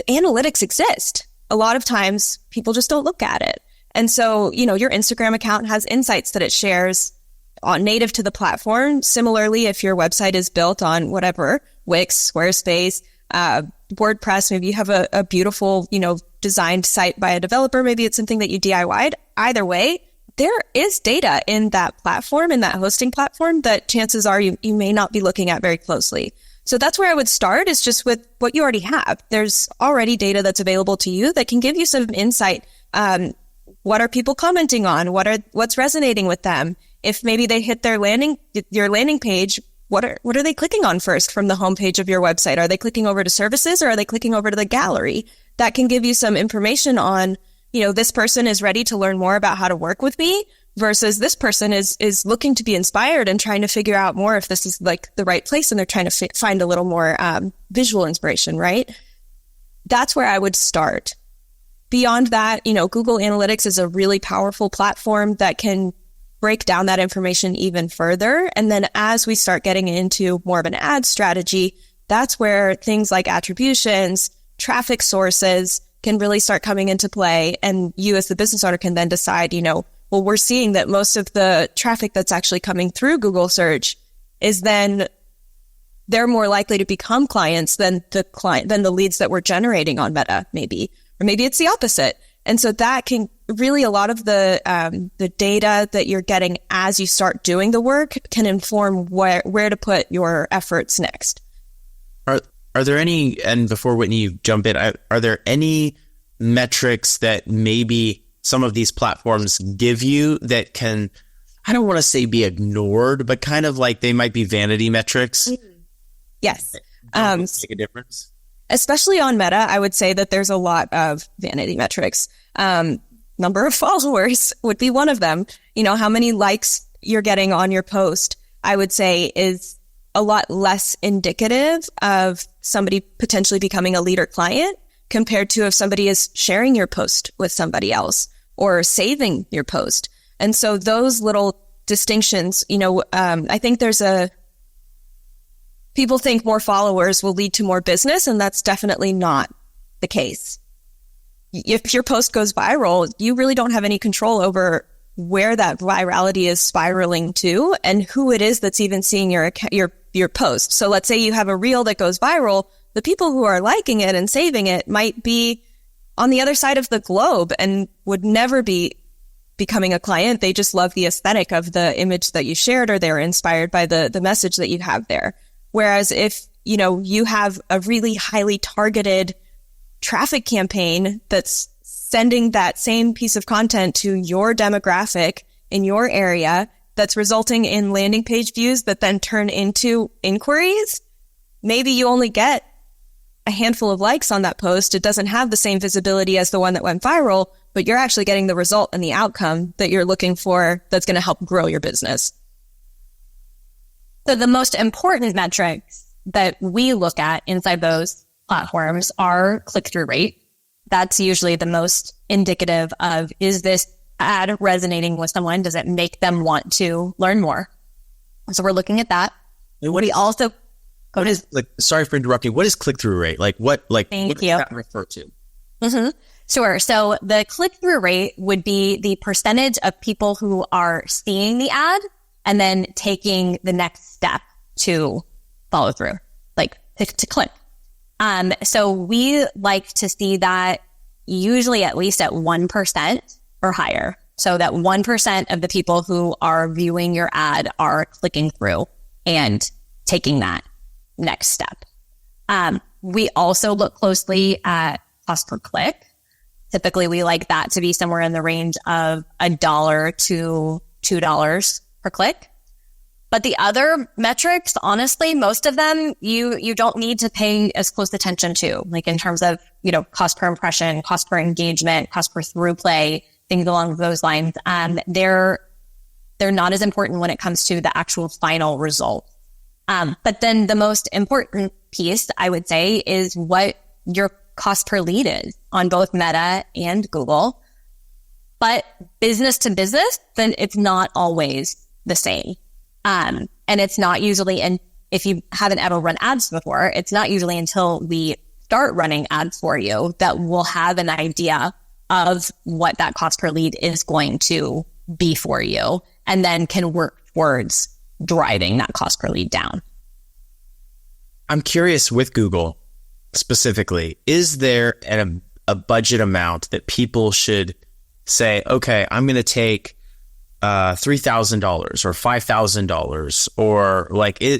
analytics exist. A lot of times people just don't look at it. And so, your Instagram account has insights that it shares on native to the platform. Similarly, if your website is built on whatever, Wix, Squarespace, WordPress, maybe you have a beautiful, designed site by a developer. Maybe it's something that you DIY'd. Either way, there is data in that platform, in that hosting platform, that chances are you may not be looking at very closely. So that's where I would start, is just with what you already have. There's already data that's available to you that can give you some insight. What are people commenting on? What's resonating with them? If maybe they hit your landing page, what are they clicking on first from the homepage of your website? Are they clicking over to services, or are they clicking over to the gallery? That can give you some information on, this person is ready to learn more about how to work with me versus this person is looking to be inspired and trying to figure out more if this is the right place, and they're trying to find a little more visual inspiration, right? That's where I would start. Beyond that, Google Analytics is a really powerful platform that can break down that information even further. And then as we start getting into more of an ad strategy, that's where things like attributions, traffic sources can really start coming into play. And you as the business owner can then decide, well, we're seeing that most of the traffic that's actually coming through Google search is then they're more likely to become clients than the leads that we're generating on Meta, maybe, or maybe it's the opposite. And so that can really, a lot of the data that you're getting as you start doing the work can inform where to put your efforts next. Are there any, and before Whitney, you jump in, are there any metrics that maybe some of these platforms give you that can, I don't want to say be ignored, but kind of like they might be vanity metrics? Yes. Make a difference? Especially on Meta, I would say that there's a lot of vanity metrics. Number of followers would be one of them. How many likes you're getting on your post, I would say is a lot less indicative of somebody potentially becoming a lead or client compared to if somebody is sharing your post with somebody else or saving your post. And so those little distinctions, I think people think more followers will lead to more business, and that's definitely not the case. If your post goes viral, you really don't have any control over where that virality is spiraling to and who it is that's even seeing your post. So let's say you have a reel that goes viral, the people who are liking it and saving it might be on the other side of the globe and would never be becoming a client. They just love the aesthetic of the image that you shared, or they're inspired by the message that you have there. Whereas if, you have a really highly targeted traffic campaign that's sending that same piece of content to your demographic in your area, that's resulting in landing page views that then turn into inquiries, maybe you only get a handful of likes on that post. It doesn't have the same visibility as the one that went viral, but you're actually getting the result and the outcome that you're looking for that's going to help grow your business. So the most important metrics that we look at inside those platforms are click-through rate. That's usually the most indicative of, is this ad resonating with someone? Does it make them want to learn more? So we're looking at that. Sorry for interrupting. What is click-through rate? What does that refer to? Mm-hmm. Sure. So the click-through rate would be the percentage of people who are seeing the ad and then taking the next step to follow through, to click. So we like to see that usually at least at 1% or higher. So that 1% of the people who are viewing your ad are clicking through and taking that next step. We also look closely at cost per click. Typically, we like that to be somewhere in the range of $1 to $2 per click. But the other metrics, honestly, most of them, you don't need to pay as close attention to, in terms of, cost per impression, cost per engagement, cost per through play, things along those lines. They're not as important when it comes to the actual final result. But then the most important piece, I would say, is what your cost per lead is on both Meta and Google. But business to business, then it's not always the same. And it's not usually, and if you haven't ever run ads before, it's not usually until we start running ads for you that we'll have an idea of what that cost per lead is going to be for you, and then can work towards driving that cost per lead down. I'm curious with Google specifically, is there a budget amount that people should say, okay, I'm going to take $3,000 or $5,000 or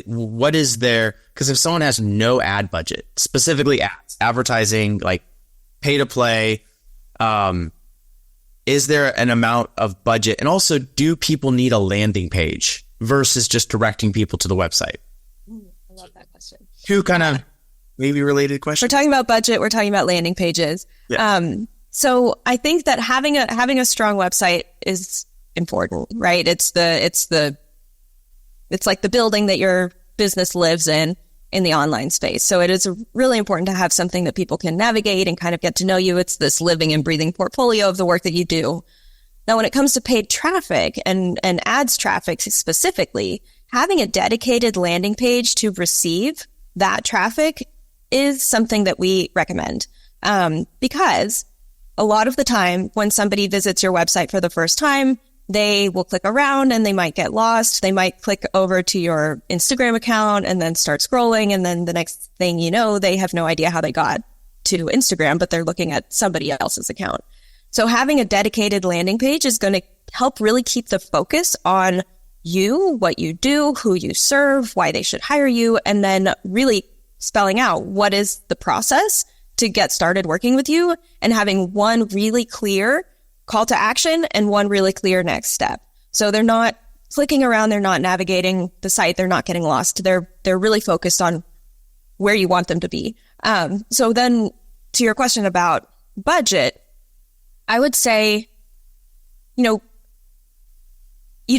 what is there? Because if someone has no ad budget, specifically ads, advertising, pay to play, is there an amount of budget? And also, do people need a landing page versus just directing people to the website? I love that question. Two kind of maybe related questions. We're talking about budget. We're talking about landing pages. Yeah. So I think that having a strong website is important, right? It's like the building that your business lives in the online space. So it is really important to have something that people can navigate and kind of get to know you. It's this living and breathing portfolio of the work that you do. Now, when it comes to paid traffic and ads traffic specifically, having a dedicated landing page to receive that traffic is something that we recommend. Because a lot of the time when somebody visits your website for the first time, they will click around and they might get lost. They might click over to your Instagram account and then start scrolling. And then the next thing you know, they have no idea how they got to Instagram, but they're looking at somebody else's account. So having a dedicated landing page is going to help really keep the focus on you, what you do, who you serve, why they should hire you, and then really spelling out what is the process to get started working with you, and having one really clear call to action and one really clear next step. So they're not clicking around, they're not navigating the site, they're not getting lost. They're really focused on where you want them to be. So then to your question about budget, I would say, you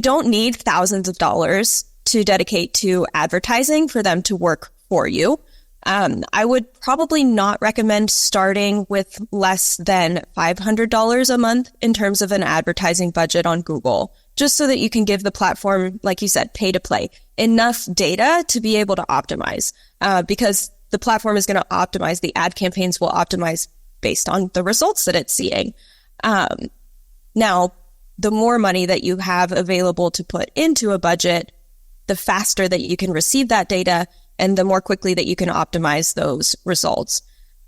don't need thousands of dollars to dedicate to advertising for them to work for you. I would probably not recommend starting with less than $500 a month in terms of an advertising budget on Google, just so that you can give the platform, like you said, pay to play, enough data to be able to optimize, because the platform is going to optimize, the ad campaigns will optimize based on the results that it's seeing. Now, the more money that you have available to put into a budget, the faster that you can receive that data and the more quickly that you can optimize those results.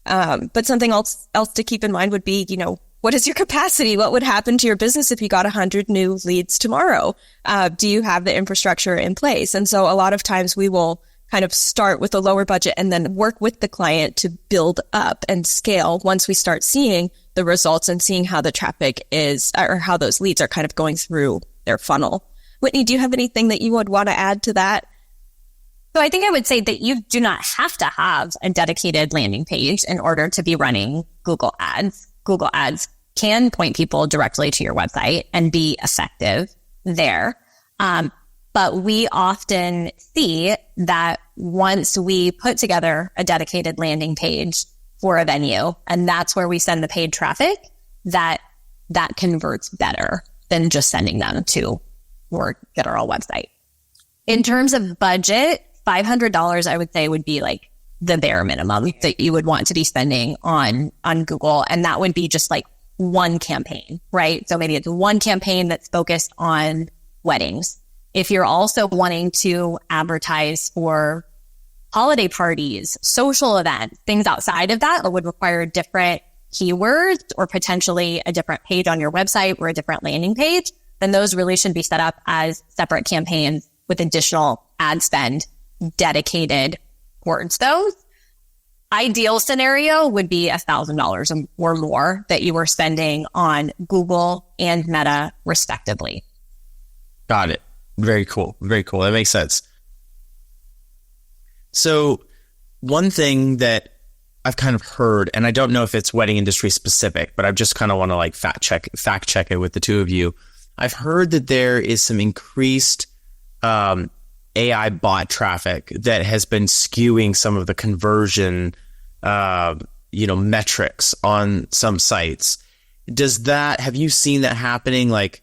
But something else to keep in mind would be, what is your capacity? What would happen to your business if you got 100 new leads tomorrow? Do you have the infrastructure in place? And so a lot of times we will kind of start with a lower budget and then work with the client to build up and scale once we start seeing the results and seeing how the traffic is, or how those leads are kind of going through their funnel. Whitney, do you have anything that you would want to add to that? So I think I would say that you do not have to have a dedicated landing page in order to be running Google Ads. Google Ads can point people directly to your website and be effective there. But we often see that once we put together a dedicated landing page for a venue, and that's where we send the paid traffic, that converts better than just sending them to your GetOurAll website. In terms of budget, $500, I would say, would be like the bare minimum that you would want to be spending on Google. And that would be just like one campaign, right? So maybe it's one campaign that's focused on weddings. If you're also wanting to advertise for holiday parties, social events, things outside of that would require different keywords or potentially a different page on your website or a different landing page, then those really should be set up as separate campaigns with additional ad spend dedicated towards those. Ideal scenario would be $1,000 or more that you were spending on Google and Meta respectively. Got it. Very cool. Very cool. That makes sense. So one thing that I've kind of heard, and I don't know if it's wedding industry specific, but I just kind of want to like fact check it with the two of you. I've heard that there is some increased AI bot traffic that has been skewing some of the conversion, metrics on some sites. Have you seen that happening? Like,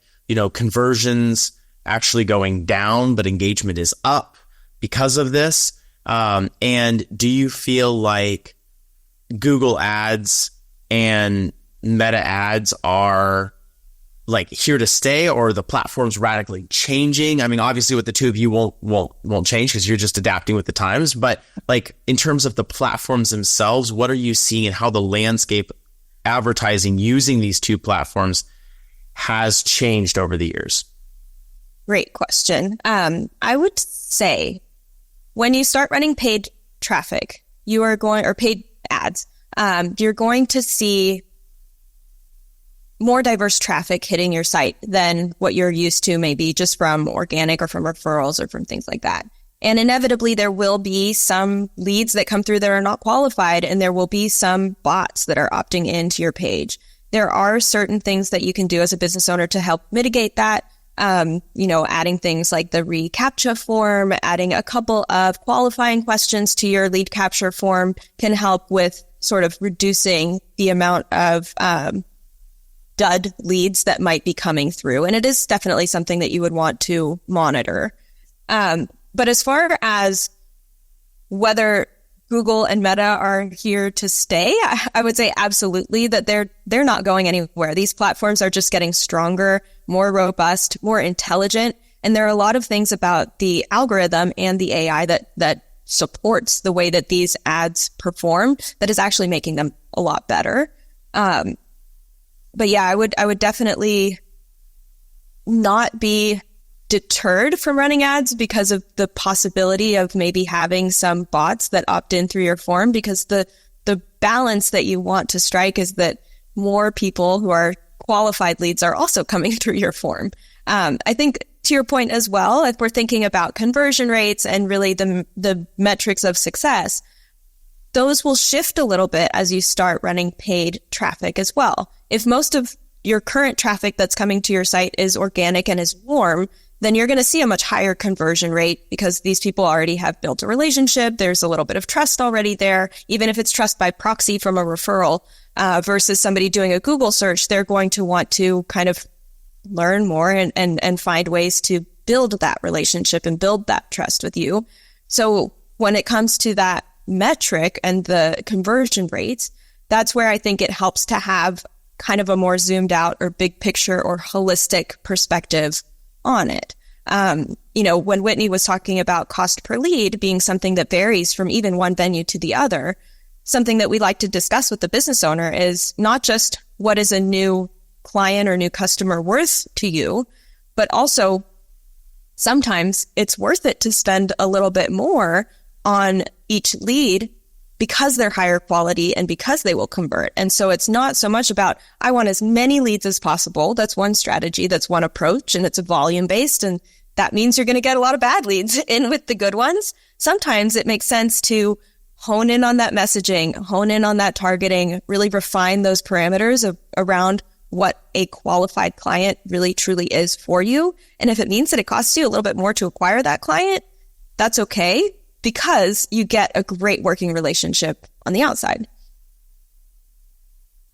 conversions actually going down, but engagement is up because of this? And do you feel like Google ads and Meta ads are like here to stay, or the platform's radically changing? I mean, obviously with the two of you won't change because you're just adapting with the times, but like in terms of the platforms themselves, what are you seeing and how the landscape advertising using these two platforms has changed over the years? Great question. I would say when you start running paid traffic, or paid ads, you're going to see more diverse traffic hitting your site than what you're used to, maybe just from organic or from referrals or from things like that. And inevitably, there will be some leads that come through that are not qualified, and there will be some bots that are opting into your page. There are certain things that you can do as a business owner to help mitigate that. Adding things like the reCAPTCHA form, adding a couple of qualifying questions to your lead capture form can help with sort of reducing the amount of dud leads that might be coming through. And it is definitely something that you would want to monitor. But as far as whether Google and Meta are here to stay, I would say absolutely that they're not going anywhere. These platforms are just getting stronger, more robust, more intelligent. And there are a lot of things about the algorithm and the AI that supports the way that these ads perform that is actually making them a lot better. But yeah, I would definitely not be deterred from running ads because of the possibility of maybe having some bots that opt in through your form, because the balance that you want to strike is that more people who are qualified leads are also coming through your form. I think to your point as well, if we're thinking about conversion rates and really the metrics of success, those will shift a little bit as you start running paid traffic as well. If most of your current traffic that's coming to your site is organic and is warm, then you're going to see a much higher conversion rate because these people already have built a relationship. There's a little bit of trust already there. Even if it's trust by proxy from a referral versus somebody doing a Google search, they're going to want to kind of learn more and find ways to build that relationship and build that trust with you. So when it comes to that metric and the conversion rates, that's where I think it helps to have kind of a more zoomed out or big picture or holistic perspective on it. When Whitney was talking about cost per lead being something that varies from even one venue to the other, something that we like to discuss with the business owner is not just what is a new client or new customer worth to you, but also sometimes it's worth it to spend a little bit more on each lead because they're higher quality and because they will convert. And so it's not so much about, I want as many leads as possible. That's one strategy. That's one approach. And it's a volume based. And that means you're going to get a lot of bad leads in with the good ones. Sometimes it makes sense to hone in on that messaging, hone in on that targeting, really refine those parameters around what a qualified client really truly is for you. And if it means that it costs you a little bit more to acquire that client, that's okay, because you get a great working relationship on the outside.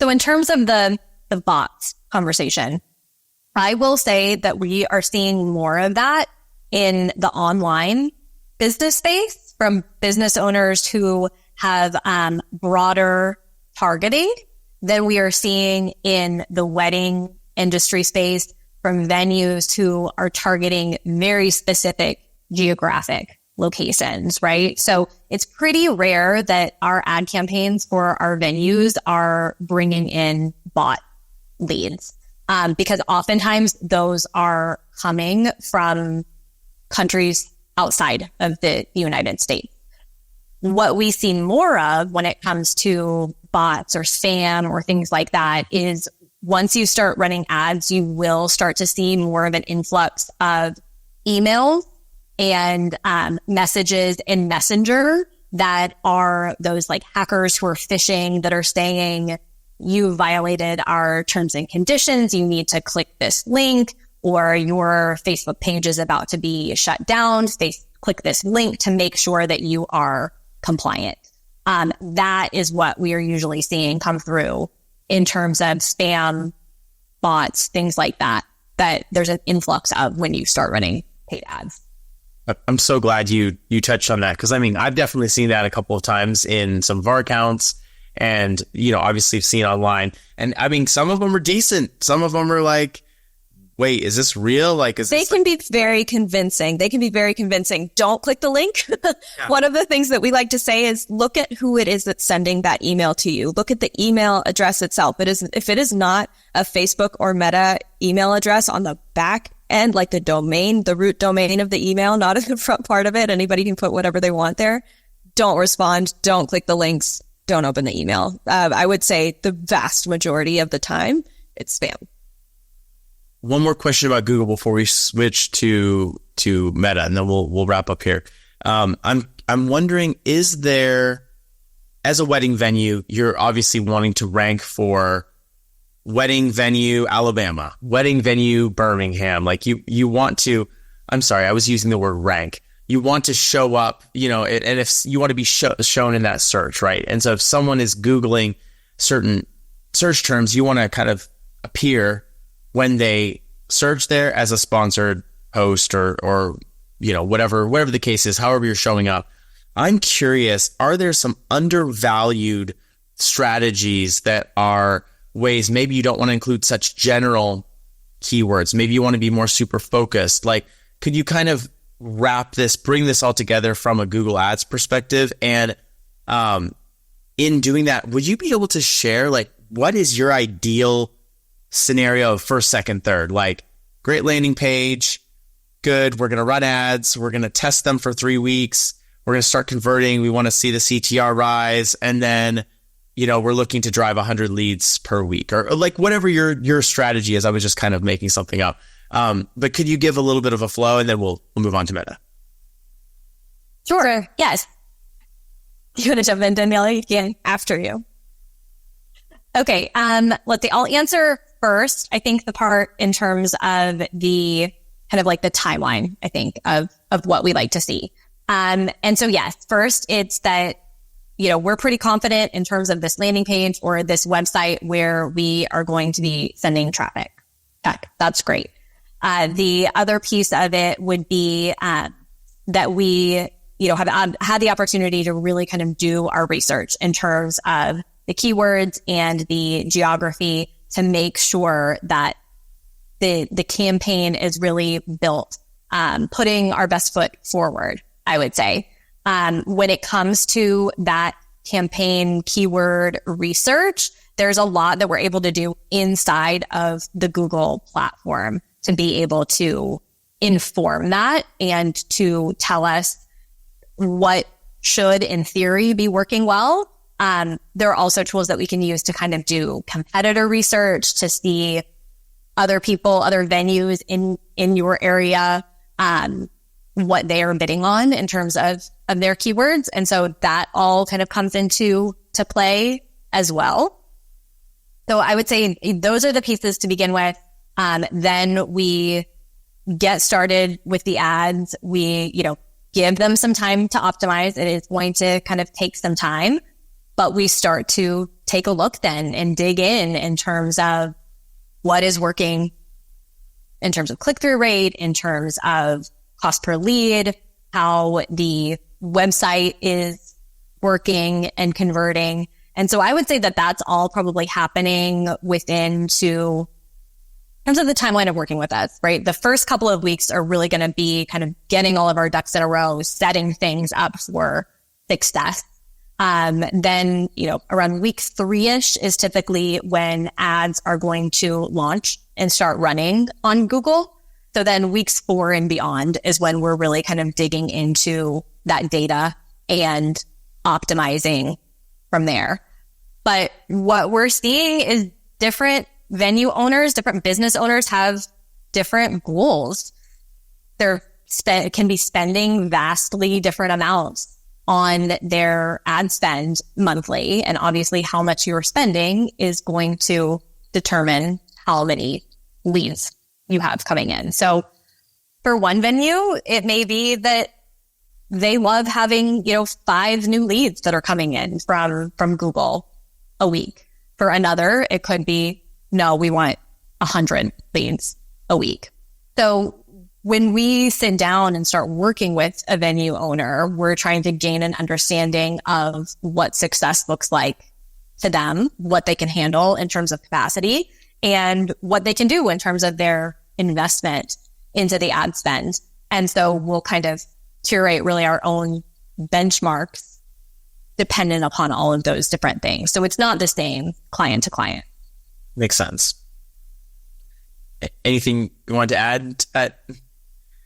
So in terms of the bots conversation, I will say that we are seeing more of that in the online business space from business owners who have broader targeting than we are seeing in the wedding industry space from venues who are targeting very specific geographic locations, right? So it's pretty rare that our ad campaigns for our venues are bringing in bot leads, because oftentimes those are coming from countries outside of the United States. What we see more of when it comes to bots or spam or things like that is once you start running ads, you will start to see more of an influx of emails and messages in Messenger that are those like hackers who are phishing, that are saying, you violated our terms and conditions, you need to click this link, or your Facebook page is about to be shut down. Click this link to make sure that you are compliant. That is what we are usually seeing come through in terms of spam, bots, things like that there's an influx of when you start running paid ads. I'm so glad you touched on that, because I mean, I've definitely seen that a couple of times in some of our accounts, and obviously I've seen online, and I mean, some of them are decent, some of them are like, wait, is this real? Like, they can be very convincing. Don't click the link. Yeah. One of the things that we like to say is look at who it is that's sending that email to you. Look at the email address itself. If it is not a Facebook or Meta email address on the back end, like the domain, the root domain of the email, not in the front part of it, anybody can put whatever they want there. Don't respond. Don't click the links. Don't open the email. I would say the vast majority of the time it's spam. One more question about Google before we switch to Meta, and then we'll wrap up here. I'm wondering, is there, as a wedding venue, you're obviously wanting to rank for wedding venue Alabama, wedding venue Birmingham. Like you want to, I'm sorry, I was using the word rank. You want to show up, and if you want to be shown in that search, right? And so if someone is Googling certain search terms, you want to kind of appear when they search there as a sponsored post or whatever the case is, however you're showing up. I'm curious, are there some undervalued strategies that are ways maybe you don't want to include such general keywords? Maybe you want to be more super focused. Like, could you kind of bring this all together from a Google Ads perspective? And in doing that, would you be able to share, like, what is your ideal scenario of first, second, third? Like, great landing page, good, we're going to run ads, we're going to test them for 3 weeks, we're going to start converting, we want to see the CTR rise, and then, we're looking to drive 100 leads per week, or like whatever your strategy is. I was just kind of making something up. But could you give a little bit of a flow, and then we'll move on to Meta? Sure. Yes. You want to jump in, Daniela? You can. After you. Okay. Let's see. I'll answer first. I think the part in terms of the kind of like the timeline, I think, of what we like to see. And so, yes, first it's that, we're pretty confident in terms of this landing page or this website where we are going to be sending traffic. That's great. The other piece of it would be, that we, have had the opportunity to really kind of do our research in terms of the keywords and the geography to make sure that the campaign is really built, putting our best foot forward, I would say. When it comes to that campaign keyword research, there's a lot that we're able to do inside of the Google platform to be able to inform that and to tell us what should, in theory, be working well. There are also tools that we can use to kind of do competitor research to see other people, other venues in your area, what they are bidding on in terms of their keywords. And so that all kind of comes into play as well. So I would say those are the pieces to begin with. Then we get started with the ads. We, give them some time to optimize. It is going to kind of take some time, but we start to take a look then and dig in terms of what is working in terms of click-through rate, in terms of cost per lead, how the website is working and converting. And so I would say that that's all probably happening in terms of the timeline of working with us, right? The first couple of weeks are really going to be kind of getting all of our ducks in a row, setting things up for success. Then, around week 3-ish is typically when ads are going to launch and start running on Google. So then weeks 4 and beyond is when we're really kind of digging into that data and optimizing from there. But what we're seeing is different venue owners, different business owners have different goals. Can be spending vastly different amounts on their ad spend monthly. And obviously how much you're spending is going to determine how many leads you have coming in. So for one venue, it may be that they love having, 5 new leads that are coming in from Google a week. For another, it could be, no, we want 100 leads a week. So when we sit down and start working with a venue owner, we're trying to gain an understanding of what success looks like to them, what they can handle in terms of capacity, and what they can do in terms of their investment into the ad spend. And so we'll kind of curate really our own benchmarks dependent upon all of those different things. So it's not the same client to client. Makes sense. Anything you want to add?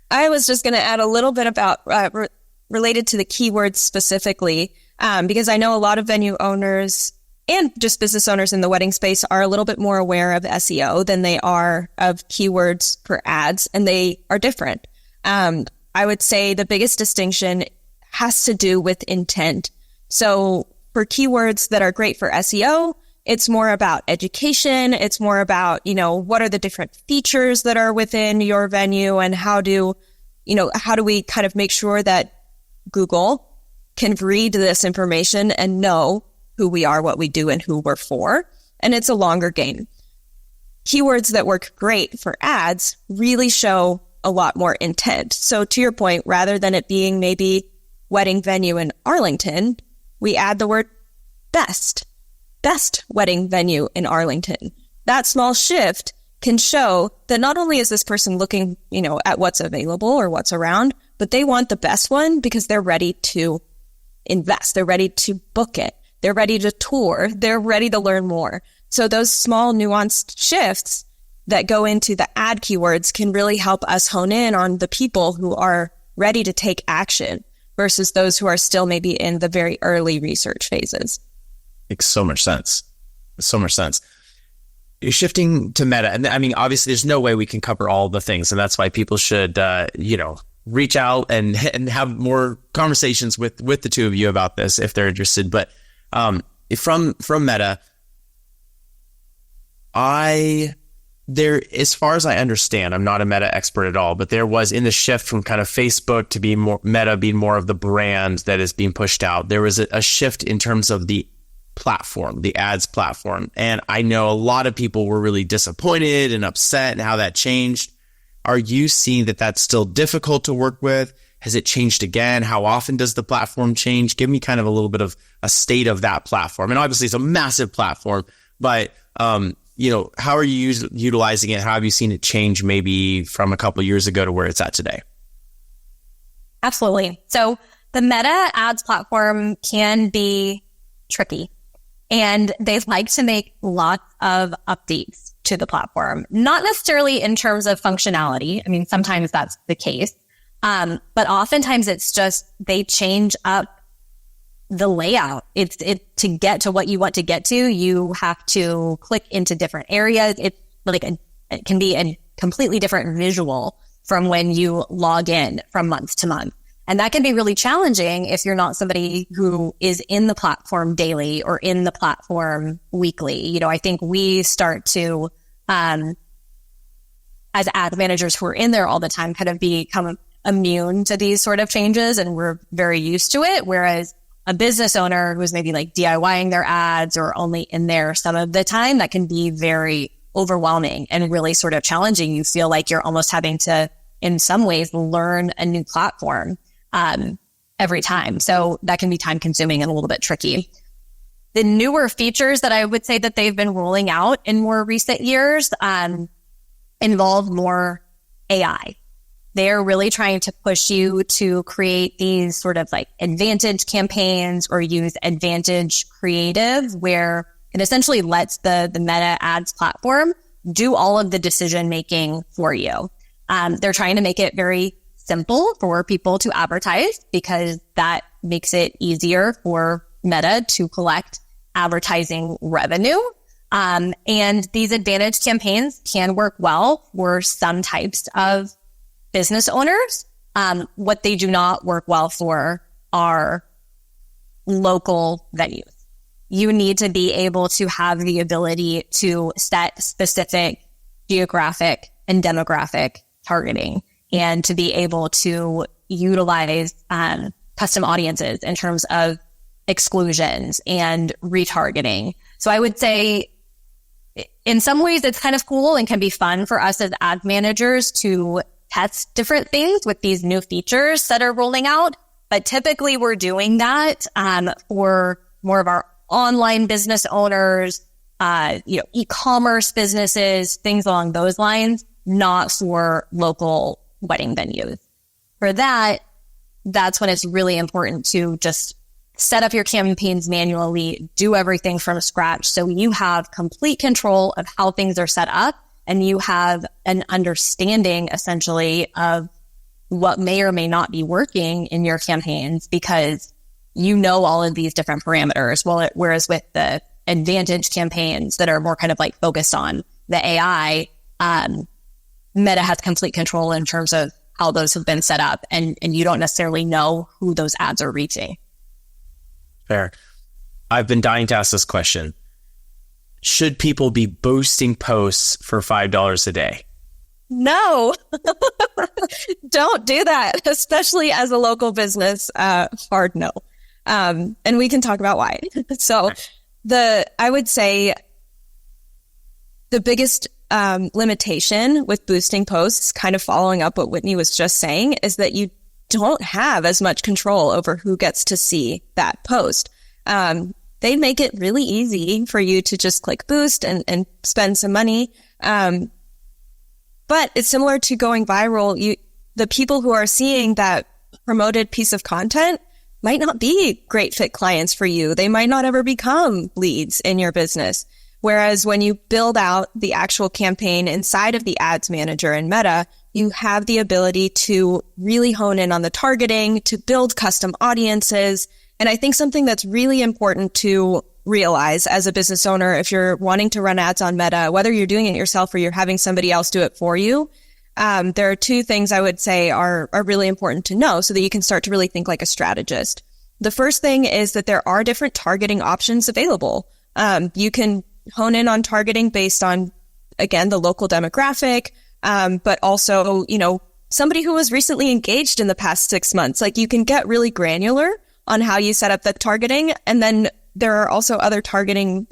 I was just going to add a little bit about related to the keywords specifically, because I know a lot of venue owners and just business owners in the wedding space are a little bit more aware of SEO than they are of keywords for ads, and they are different. I would say the biggest distinction has to do with intent. So for keywords that are great for SEO, it's more about education. It's more about, what are the different features that are within your venue, and how do we kind of make sure that Google can read this information and know who we are, what we do, and who we're for. And it's a longer game. Keywords that work great for ads really show a lot more intent. So to your point, rather than it being maybe wedding venue in Arlington, we add the word best wedding venue in Arlington. That small shift can show that not only is this person looking, at what's available or what's around, but they want the best one because they're ready to invest. They're ready to book it. They're ready to tour. They're ready to learn more. So those small nuanced shifts that go into the ad keywords can really help us hone in on the people who are ready to take action versus those who are still maybe in the very early research phases. Makes so much sense. So much sense. Shifting to meta, and I mean, obviously, there's no way we can cover all the things, and that's why people should, reach out and have more conversations with the two of you about this if they're interested. But from Meta, as far as I understand, I'm not a Meta expert at all, but there was, in the shift from kind of Facebook to be more Meta, being more of the brand that is being pushed out, there was a shift in terms of the platform, the ads platform. And I know a lot of people were really disappointed and upset and how that changed. Are you seeing that that's still difficult to work with? Has it changed again? How often does the platform change? Give me kind of a little bit of a state of that platform. And obviously it's a massive platform, but how are you utilizing it? How have you seen it change maybe from a couple of years ago to where it's at today? Absolutely. So the Meta ads platform can be tricky, and they like to make lots of updates to the platform, not necessarily in terms of functionality. I mean, sometimes that's the case. But oftentimes it's just, they change up the layout. It's to get to what you want to get to, you have to click into different areas. It's like it can be a completely different visual from when you log in from month to month. And that can be really challenging if you're not somebody who is in the platform daily or in the platform weekly. I think we start to, as ad managers who are in there all the time, kind of become immune to these sort of changes, and we're very used to it. Whereas a business owner who's maybe like DIYing their ads or only in there some of the time, that can be very overwhelming and really sort of challenging. You feel like you're almost having to, in some ways, learn a new platform every time. So that can be time consuming and a little bit tricky. The newer features that I would say that they've been rolling out in more recent years involve more AI. They're really trying to push you to create these sort of like advantage campaigns or use advantage creative, where it essentially lets the Meta ads platform do all of the decision making for you. They're trying to make it very simple for people to advertise, because that makes it easier for Meta to collect advertising revenue. And these advantage campaigns can work well for some types of business owners. What they do not work well for are local venues. You need to be able to have the ability to set specific geographic and demographic targeting, and to be able to utilize custom audiences in terms of exclusions and retargeting. So I would say in some ways it's kind of cool and can be fun for us as ad managers to test different things with these new features that are rolling out. But typically we're doing that for more of our online business owners, e-commerce businesses, things along those lines, not for local wedding venues. For that, that's when it's really important to just set up your campaigns manually, do everything from scratch, so you have complete control of how things are set up, and you have an understanding essentially of what may or may not be working in your campaigns, because you know all of these different parameters. Whereas with the advantage campaigns that are more kind of like focused on the AI, Meta has complete control in terms of how those have been set up, and you don't necessarily know who those ads are reaching. Fair. I've been dying to ask this question. Should people be boosting posts for $5 a day? No, don't do that, especially as a local business. Hard no. And we can talk about why. So I would say the biggest limitation with boosting posts, kind of following up what Whitney was just saying, is that you don't have as much control over who gets to see that post. They make it really easy for you to just click boost and spend some money. But it's similar to going viral. The people who are seeing that promoted piece of content might not be great fit clients for you. They might not ever become leads in your business. Whereas when you build out the actual campaign inside of the ads manager in Meta, you have the ability to really hone in on the targeting, to build custom audiences. And I think something that's really important to realize as a business owner, if you're wanting to run ads on Meta, whether you're doing it yourself or you're having somebody else do it for you, there are two things I would say are really important to know so that you can start to really think like a strategist. The first thing is that there are different targeting options available. You can hone in on targeting based on, again, the local demographic, but also, somebody who was recently engaged in the past 6 months. Like, you can get really granular on how you set up the targeting. And then there are also other targeting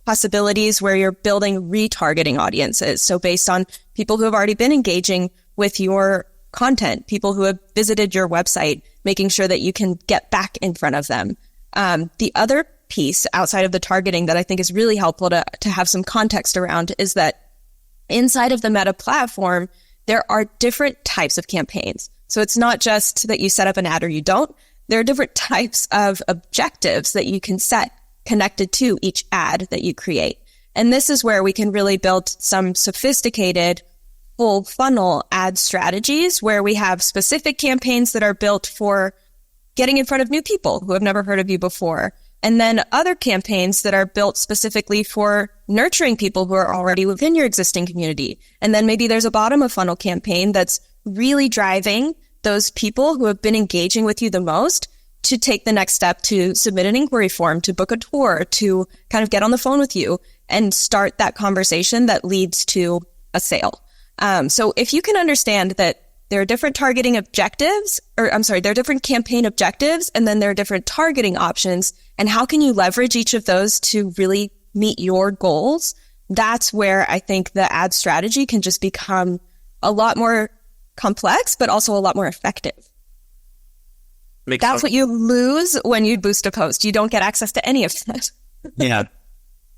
possibilities where you're building retargeting audiences. So based on people who have already been engaging with your content, people who have visited your website, making sure that you can get back in front of them. The other piece outside of the targeting that I think is really helpful to have some context around is that inside of the Meta platform, there are different types of campaigns. So it's not just that you set up an ad or you don't. There are different types of objectives that you can set connected to each ad that you create. And this is where we can really build some sophisticated full funnel ad strategies where we have specific campaigns that are built for getting in front of new people who have never heard of you before. And then other campaigns that are built specifically for nurturing people who are already within your existing community. And then maybe there's a bottom of funnel campaign that's really driving those people who have been engaging with you the most to take the next step, to submit an inquiry form, to book a tour, to kind of get on the phone with you and start that conversation that leads to a sale. So if you can understand that there are different targeting objectives, there are different campaign objectives, and then there are different targeting options, and how can you leverage each of those to really meet your goals? That's where I think the ad strategy can just become a lot more complex, but also a lot more effective. That's what you lose when you boost a post. You don't get access to any of that. Yeah.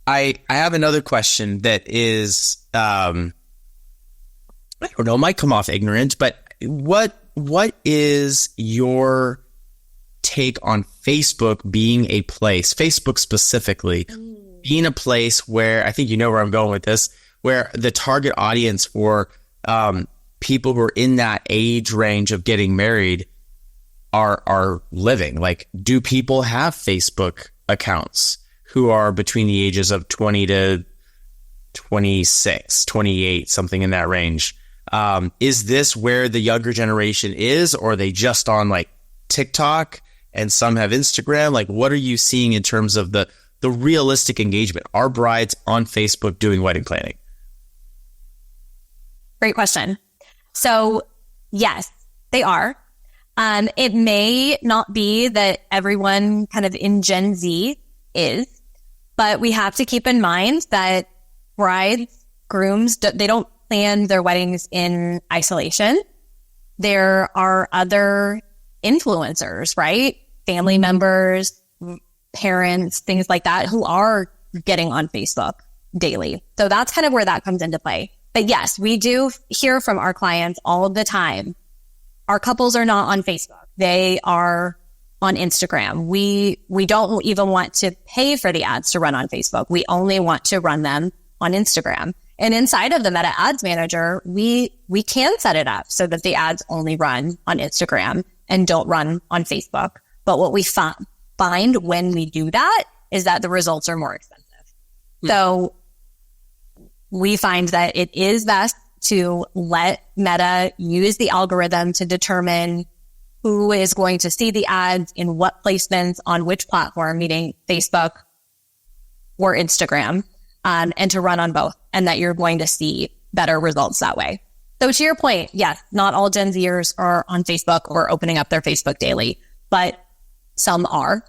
I have another question that is, I don't know, might come off ignorant, but what is your take on Facebook being a place, Facebook specifically, being a place where, I think you know where I'm going with this, where the target audience for people who are in that age range of getting married are living? Like, do people have Facebook accounts who are between the ages of 20 to 26, 28, something in that range? Is this where the younger generation is, or are they just on like TikTok and some have Instagram? Like, what are you seeing in terms of the realistic engagement? Are brides on Facebook doing wedding planning? Great question. So yes, they are. It may not be that everyone kind of in Gen Z is, but we have to keep in mind that brides, grooms, they don't plan their weddings in isolation. There are other influencers, right? Family members, parents, things like that, who are getting on Facebook daily. So that's kind of where that comes into play. But yes, we do hear from our clients all the time. Our couples are not on Facebook. They are on Instagram. We don't even want to pay for the ads to run on Facebook. We only want to run them on Instagram. And inside of the Meta Ads Manager, we can set it up so that the ads only run on Instagram and don't run on Facebook. But what we find when we do that is that the results are more expensive. So we find that it is best to let Meta use the algorithm to determine who is going to see the ads in what placements on which platform, meaning Facebook or Instagram, and to run on both, and that you're going to see better results that way. So to your point, yes, not all Gen Zers are on Facebook or opening up their Facebook daily, but some are.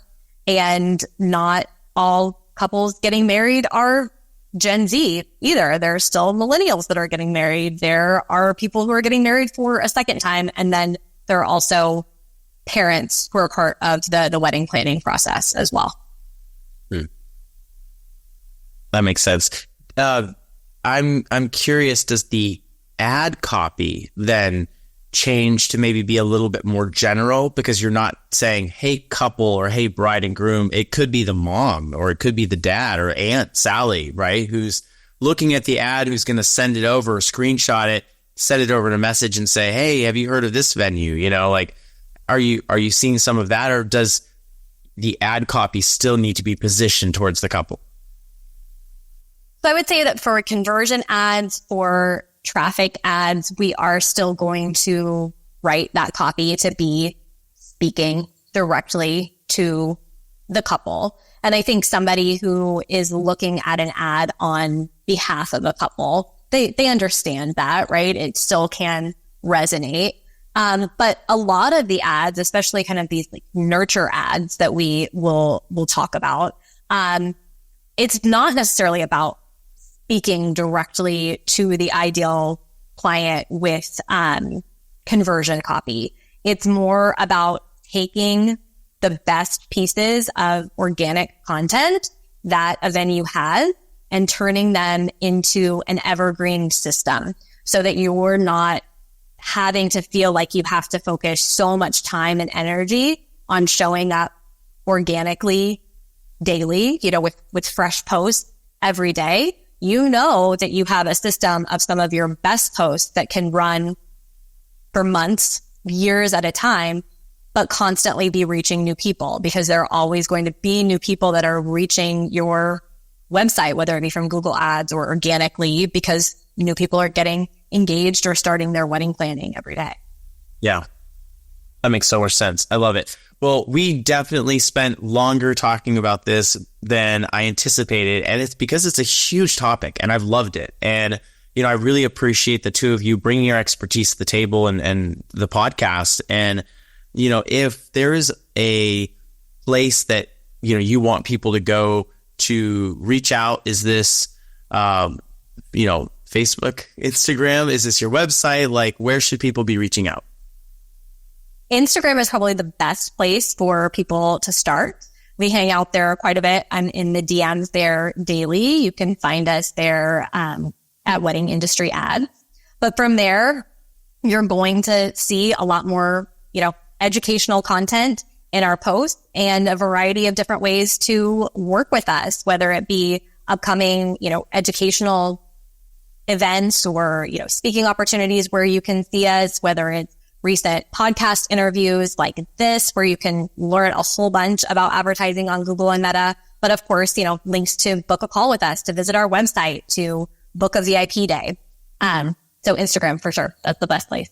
And not all couples getting married are Gen Z either. There are still millennials that are getting married. There are people who are getting married for a second time and then there are also parents who are part of the wedding planning process as well. That makes sense. I'm curious, does the ad copy then change to maybe be a little bit more general, because you're not saying, hey, couple, or hey, bride and groom? It could be the mom, or it could be the dad or Aunt Sally, right? Who's looking at the ad, who's going to send it over, screenshot it, send it over in a message and say, hey, have you heard of this venue? You know, like, are you seeing some of that, or does the ad copy still need to be positioned towards the couple? So I would say that for conversion ads, for traffic ads, we are still going to write that copy to be speaking directly to the couple. And I think somebody who is looking at an ad on behalf of a couple, they understand that, right? It still can resonate. But a lot of the ads, especially kind of these like nurture ads that we will talk about, it's not necessarily about speaking directly to the ideal client with conversion copy. It's more about taking the best pieces of organic content that a venue has and turning them into an evergreen system, so that you're not having to feel like you have to focus so much time and energy on showing up organically daily, you know, with fresh posts every day. You know that you have a system of some of your best posts that can run for months, years at a time, but constantly be reaching new people, because there are always going to be new people that are reaching your website, whether it be from Google Ads or organically, because new people are getting engaged or starting their wedding planning every day. Yeah, that makes so much sense. I love it. Well, we definitely spent longer talking about this than I anticipated, and it's because it's a huge topic, and I've loved it. And, you know, I really appreciate the two of you bringing your expertise to the table and the podcast. And, you know, if there is a place that, you know, you want people to go to reach out, is this, you know, Facebook, Instagram? Is this your website? Like, where should people be reaching out? Instagram is probably the best place for people to start. We hang out there quite a bit. I'm in the DMs there daily. You can find us there at Wedding Industry Ads. But from there, you're going to see a lot more, you know, educational content in our posts and a variety of different ways to work with us, whether it be upcoming, you know, educational events or, you know, speaking opportunities where you can see us, whether it's recent podcast interviews like this, where you can learn a whole bunch about advertising on Google and Meta. But of course, you know, links to book a call with us, to visit our website, to book a VIP day. So Instagram for sure. That's the best place.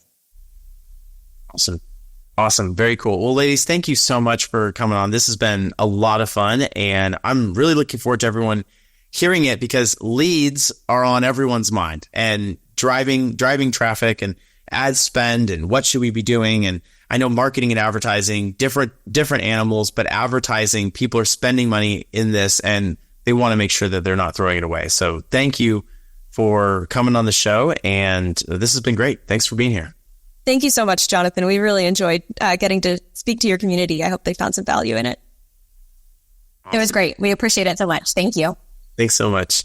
Awesome. Very cool. Well, ladies, thank you so much for coming on. This has been a lot of fun, and I'm really looking forward to everyone hearing it, because leads are on everyone's mind, and driving traffic and ad spend, and what should we be doing? And I know marketing and advertising, different animals, but advertising, people are spending money in this, and they want to make sure that they're not throwing it away. So thank you for coming on the show, and this has been great. Thanks for being here. Thank you so much, Jonathan. We really enjoyed getting to speak to your community. I hope they found some value in it. It was great. We appreciate it so much. Thank you. Thanks so much.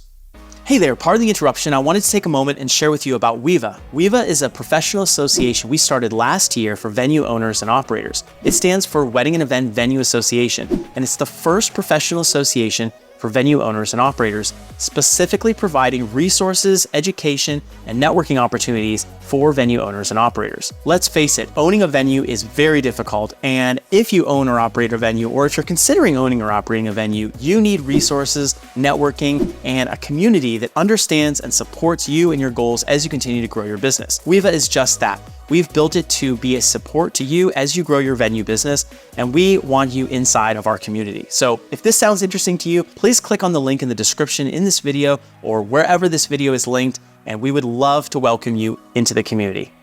Hey there, pardon the interruption. I wanted to take a moment and share with you about WEVA. WEVA is a professional association we started last year for venue owners and operators. It stands for Wedding and Event Venue Association, and it's the first professional association for venue owners and operators, specifically providing resources, education, and networking opportunities for venue owners and operators. Let's face it, owning a venue is very difficult, and if you own or operate a venue, or if you're considering owning or operating a venue, you need resources, networking, and a community that understands and supports you and your goals as you continue to grow your business. WEVA is just that. We've built it to be a support to you as you grow your venue business, and we want you inside of our community. So if this sounds interesting to you, please click on the link in the description in this video or wherever this video is linked, and we would love to welcome you into the community.